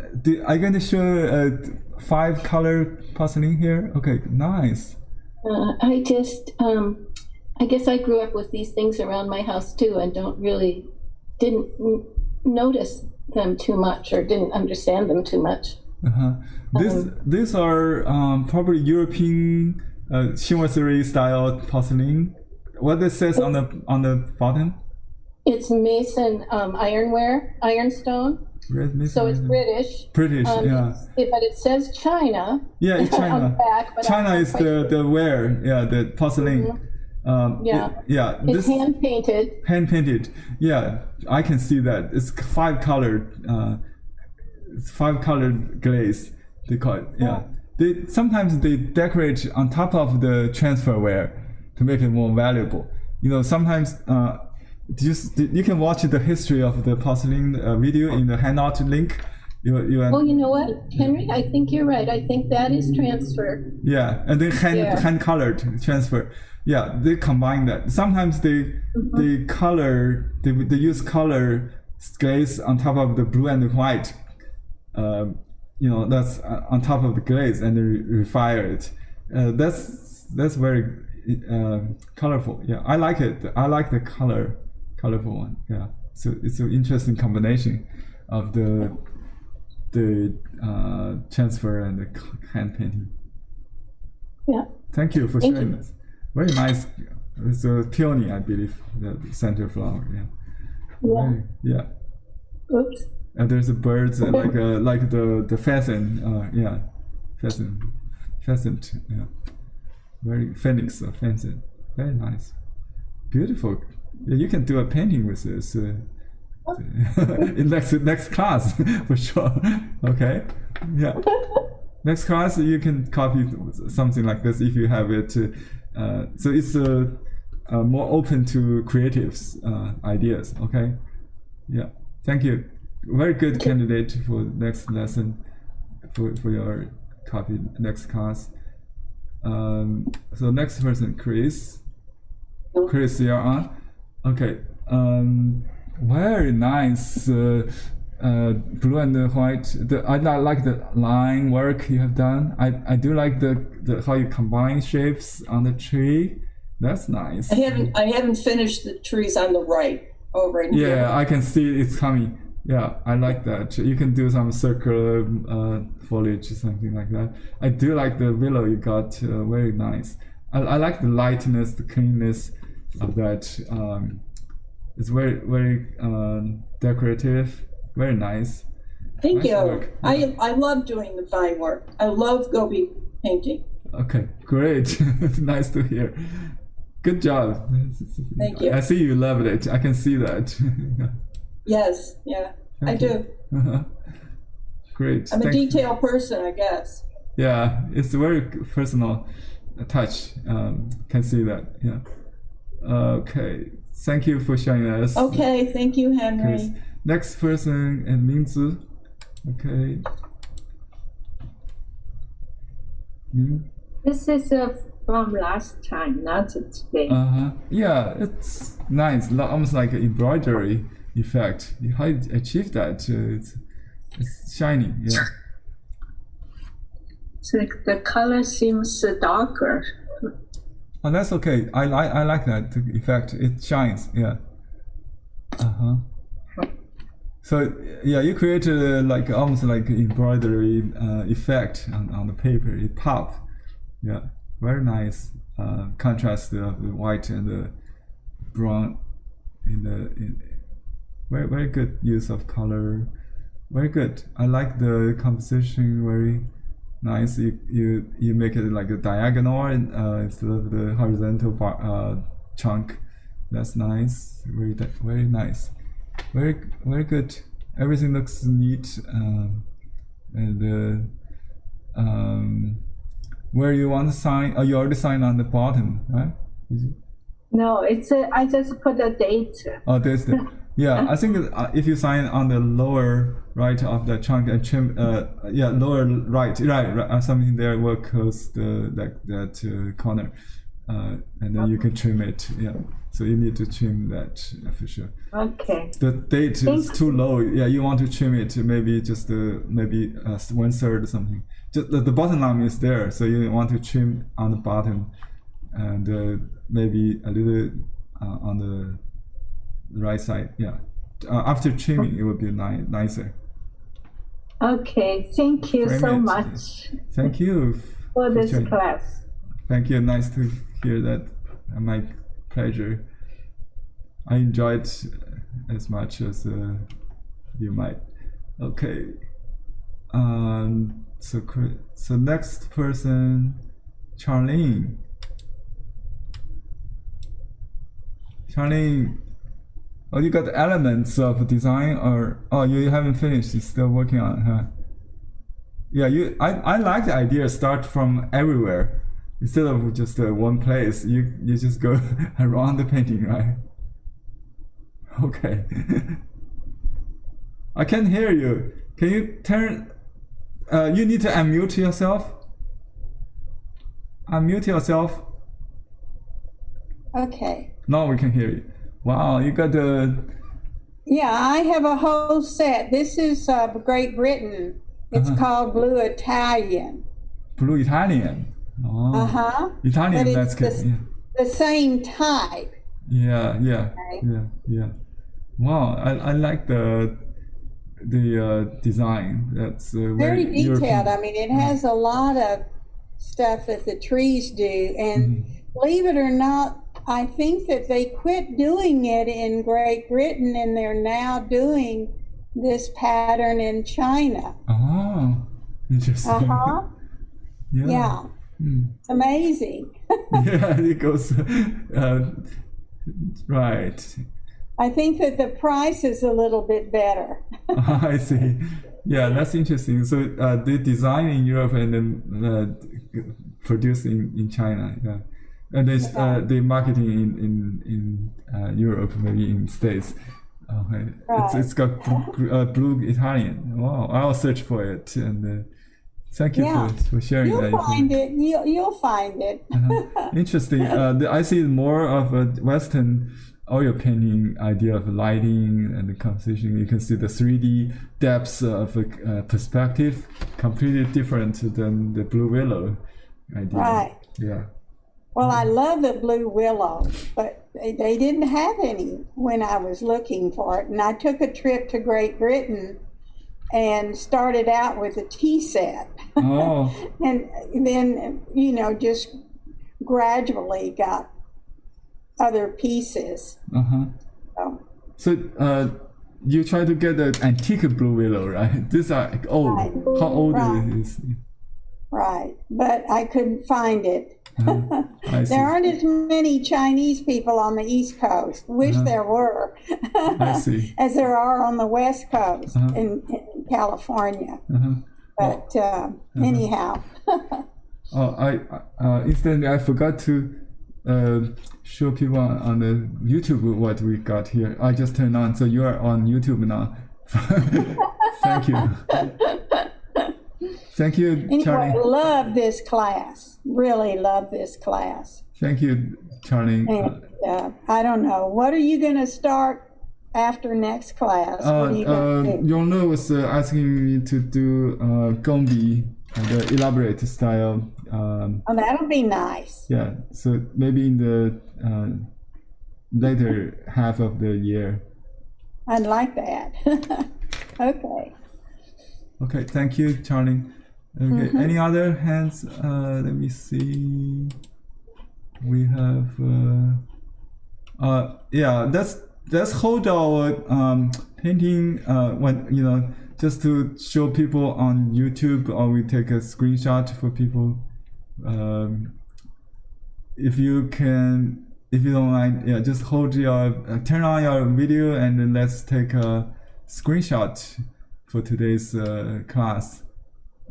are you going to show 5 color porcelain here? Okay, nice. I just, I guess I grew up with these things around my house too, and notice them too much or didn't understand them too much. These are probably European chinoiserie style porcelain. What it says on the bottom? It's Mason ironstone. So it's British. Yeah. But it says China. Yeah, it's China. On the back, but China is the ware. Yeah, the porcelain. It's hand painted. Hand painted. Yeah, I can see that. It's five colored glaze. They call it. Yeah. Sometimes they decorate on top of the transferware to make it more valuable. Sometimes you can watch the history of the porcelain video in the handout link. You know what, Henry? I think you're right. I think that is transfer. Yeah, and then hand colored transfer. Yeah, they combine that. Sometimes they use color glaze on top of the blue and the white. That's on top of the glaze, and they refire it. That's very colorful. Yeah, I like it. I like the colorful one. Yeah, so it's an interesting combination of the transfer and the hand painting. Yeah. Thank you for sharing this. Very nice. It's a peony, I believe, the center flower. Yeah. Oops. And there's the birds like the pheasant. Pheasant. Yeah. Very phoenix pheasant. Very nice. Beautiful. Yeah, you can do a painting with this in next class for sure. Okay. Yeah. Next class you can copy something like this if you have it. So it's more open to creatives ideas. Okay. Yeah. Thank you. Very good candidate for next lesson for your copy next class. So next person, Chris, you're on. Okay. Very nice. Blue and white. I like the line work you have done. I do like the how you combine shapes on the tree. That's nice. I haven't finished the trees on the right over in here. Yeah, I can see it's coming. Yeah, I like that. You can do some circular foliage or something like that. I do like the willow you got. Very nice. I like the lightness, the cleanness of that. It's very decorative. Very nice. Thank you. I love doing the fine work. I love Gongbi painting. Okay, great. It's nice to hear. Good job. Thank you. I see you loved it. I can see that. Yes, yeah, I do. Great. I'm a detail person, I guess. Yeah, it's a very personal touch. Can see that. Yeah. Okay. Thank you for sharing us. Okay, thank you, Henry. Next person, Mingzi. Okay. This is from last time, not today. Yeah, it's nice. Almost like an embroidery effect. How you achieve that? It's shiny. Yeah. So the color seems darker. Oh, that's okay. I like that effect. It shines. Yeah. So yeah, you created like almost like embroidery effect on the paper. It pop. Yeah, very nice. Contrast the white and the brown very good use of color. Very good. I like the composition. Very nice. You make it like a diagonal instead of the horizontal chunk. That's nice. Very nice. Very good. Everything looks neat. Where you want to sign? Oh, you already signed on the bottom, right? No, it's I just put a date. Oh, there's the. Yeah, I think if you sign on the lower right of the chunk and trim, lower right, something there will close that corner, and then you can trim it. Yeah, so you need to trim that for sure. Okay. The date is too low. Yeah, you want to trim it maybe just maybe 1/3 or something. Just the bottom line is there, so you want to trim on the bottom, and maybe a little on the right side. Yeah, after trimming, it would be nicer. Okay, thank you so much. Thank you for this class. Thank you. Nice to hear that. My pleasure. I enjoyed as much as you might. Okay. So next person, Charlene. Charlene, you got elements of design, or you haven't finished? You're still working on it, huh? Yeah, I like the idea. Start from everywhere instead of just one place. You just go around the painting, right? Okay. I can't hear you. Can you turn? You need to unmute yourself. Unmute yourself. Okay. Now we can hear you. Wow, you got the... Yeah, I have a whole set. This is Great Britain. It's called Blue Italian. Blue Italian. Oh. Italian, but that's good. The same type. Yeah. Okay. Yeah. Wow, I like the design. That's very detailed. European. I mean, it has a lot of stuff that the trees do, and believe it or not, I think that they quit doing it in Great Britain, and they're now doing this pattern in China. Oh, interesting. Yeah. It's amazing. Yeah, it goes right. I think that the price is a little bit better. I see. Yeah, that's interesting. So they design in Europe and then produce in China. Yeah. And they marketing in Europe, maybe in States. Okay. Right. It's got blue Italian. Wow, I'll search for it. And thank you for sharing that. You'll find it. Interesting. I see more of a Western oil painting idea of lighting and the composition. You can see the 3D depths of perspective, completely different than the blue willow idea. Right. Yeah. Well, I love the blue willow, but they didn't have any when I was looking for it. And I took a trip to Great Britain and started out with a tea set. Oh. And then, just gradually got other pieces. So you try to get the antique blue willow, right? These are old. Right. How old is it? Right, but I couldn't find it. There aren't as many Chinese people on the East Coast. Wish there were. I see. As there are on the West Coast in California. But anyhow. Incidentally, I forgot to show people on the YouTube what we got here. I just turned on, so you are on YouTube now. Thank you. Thank you, Charlie. Anyway, love this class. Really love this class. Thank you, Charlie. And, I don't know. What are you going to start after next class? Willow was asking me to do Gongbi, the elaborate style. That'll be nice. Yeah, so maybe in the later half of the year. I'd like that. Okay. Okay, thank you, Charlie. Okay, any other hands? Let me see. We have. Let's hold our painting when just to show people on YouTube, or we take a screenshot for people. If you don't mind, just hold turn on your video, and then let's take a screenshot for today's class.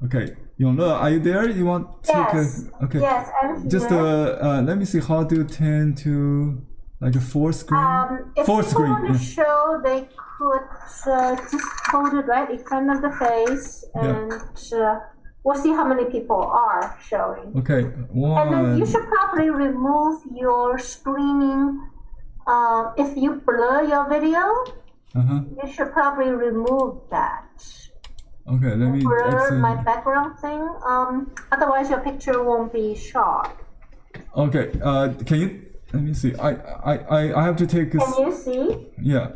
Okay, Willow, are you there? You want to take a... Okay. Yes, I'm here. Just let me see, how do you turn to like a full screen? If people want to show, they could just hold it right in front of the face, and we'll see how many people are showing. Okay, and then you should probably remove your screening. If you blur your video, you should probably remove that. Okay, let me blur my background thing. Otherwise, your picture won't be sharp. Okay. Can you? Let me see. I have to take. Can you see? Yeah.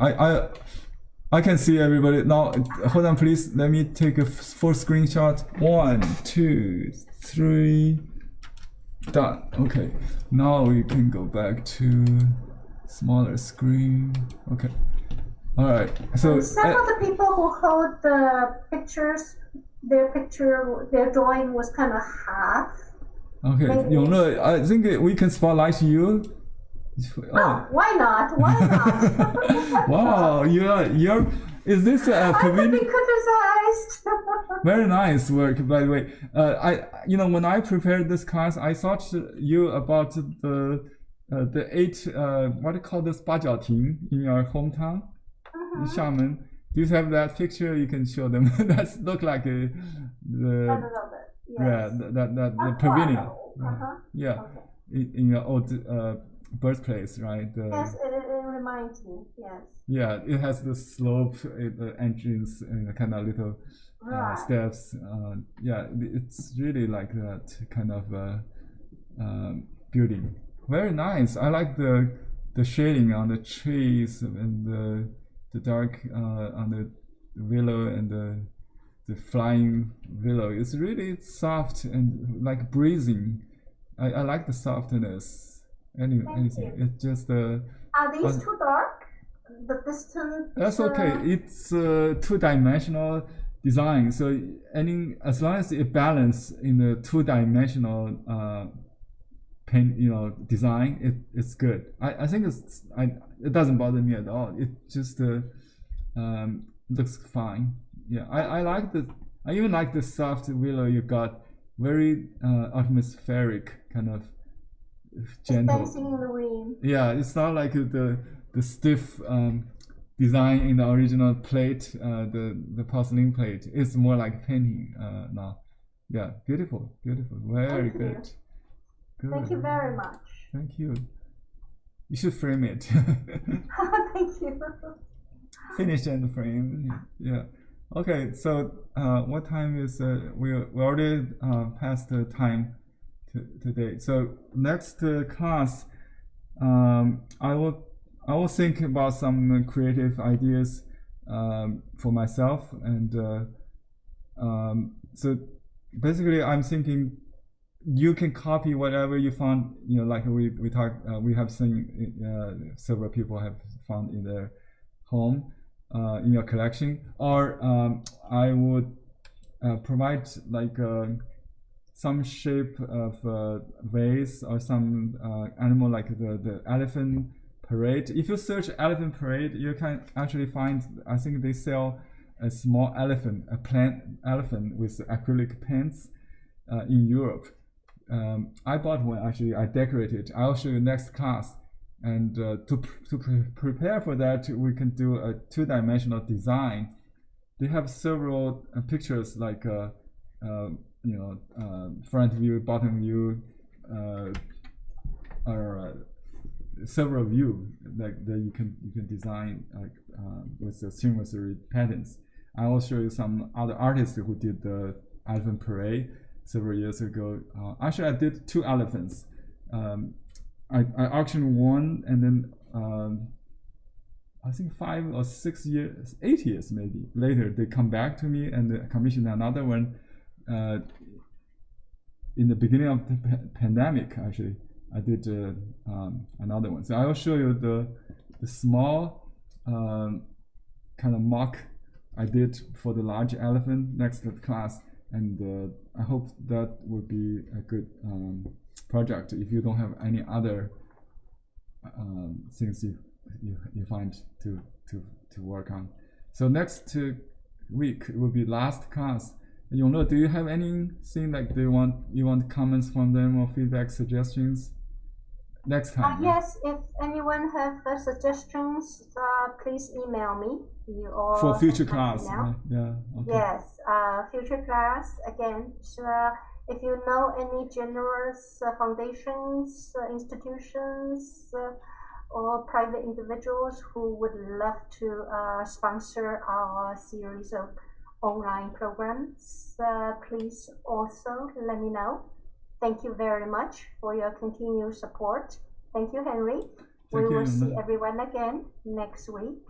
I can see everybody. Now, hold on, please. Let me take a full screenshot. 1, 2, 3. Done. Okay. Now we can go back to smaller screen. Okay. All right. So some of the people who hold the pictures, their drawing was kind of half. Okay. Yongle, I think we can spotlight you. Oh, why not? Why not? Wow, you're. Is this a pavilion? I could be criticized. Very nice work, by the way. When I prepared this class, I thought you about the 8 what do you call this 八角亭 in your hometown, in Xiamen. Do you have that picture? You can show them. That look like the pavilion. Yeah, okay. in your old birthplace, right? Yes, it reminds me. Yes. Yeah, it has the slope, the entrance, and kind of little steps. Yeah, it's really like that kind of building. Very nice. I like the shading on the trees and the dark on the willow and the flying willow. It's really soft and like breathing. I like the softness. Anything. It's just are these too dark? The distance. That's okay. It's two-dimensional design. So as long as it balance in the two-dimensional paint, design, it's good. I think it doesn't bother me at all. It just looks fine. Yeah, I even like the soft willow you got. Very atmospheric kind of. Gentle. Dancing in the wind. Yeah, it's not like the stiff design in the original plate, the porcelain plate. It's more like painting now. Yeah, beautiful, very good. Good. Thank you very much. Thank you. You should frame it. Thank you. Finish and frame. Yeah. Okay. So what time is? We already passed the time. Today. So next class, I will think about some creative ideas for myself, and so basically I'm thinking you can copy whatever you found. Like we have seen several people have found in their home, in your collection, or I would provide like. Some shape of vase or some animal like the elephant parade. If you search elephant parade, you can actually find, I think they sell a small elephant, a plant elephant with acrylic paints in Europe. I bought one actually, I decorated. I'll show you next class. And to prepare for that, we can do a two-dimensional design. They have several pictures like front view, bottom view, or several view that you can design with the Chinoiserie patterns. I will show you some other artists who did the elephant parade several years ago. Actually, I did 2 elephants. I auctioned one, and then I think 5 or 6 years, 8 years maybe later, they come back to me and commissioned another one. In the beginning of the pandemic, actually, I did another one. So I will show you the small kind of mock I did for the large elephant next class, and I hope that would be a good project. If you don't have any other things you find to work on. So next week will be last class. Yongle, do you have anything like you want comments from them or feedback, suggestions next time? Yes, if anyone have suggestions, please email me. For future class, right? Yeah. Okay. Yes, future class again. So, if you know any generous foundations, institutions, or private individuals who would love to sponsor our series of online programs, please also let me know. Thank you very much for your continued support. Thank you, Henry. We will see everyone again next week.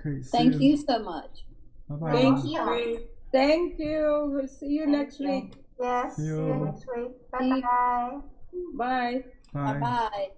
Okay. Thank you so much. Bye-bye. Thank you. Thank you. We'll see you next week. Yes, see you next week. Bye-bye. Bye. Bye. Bye-bye.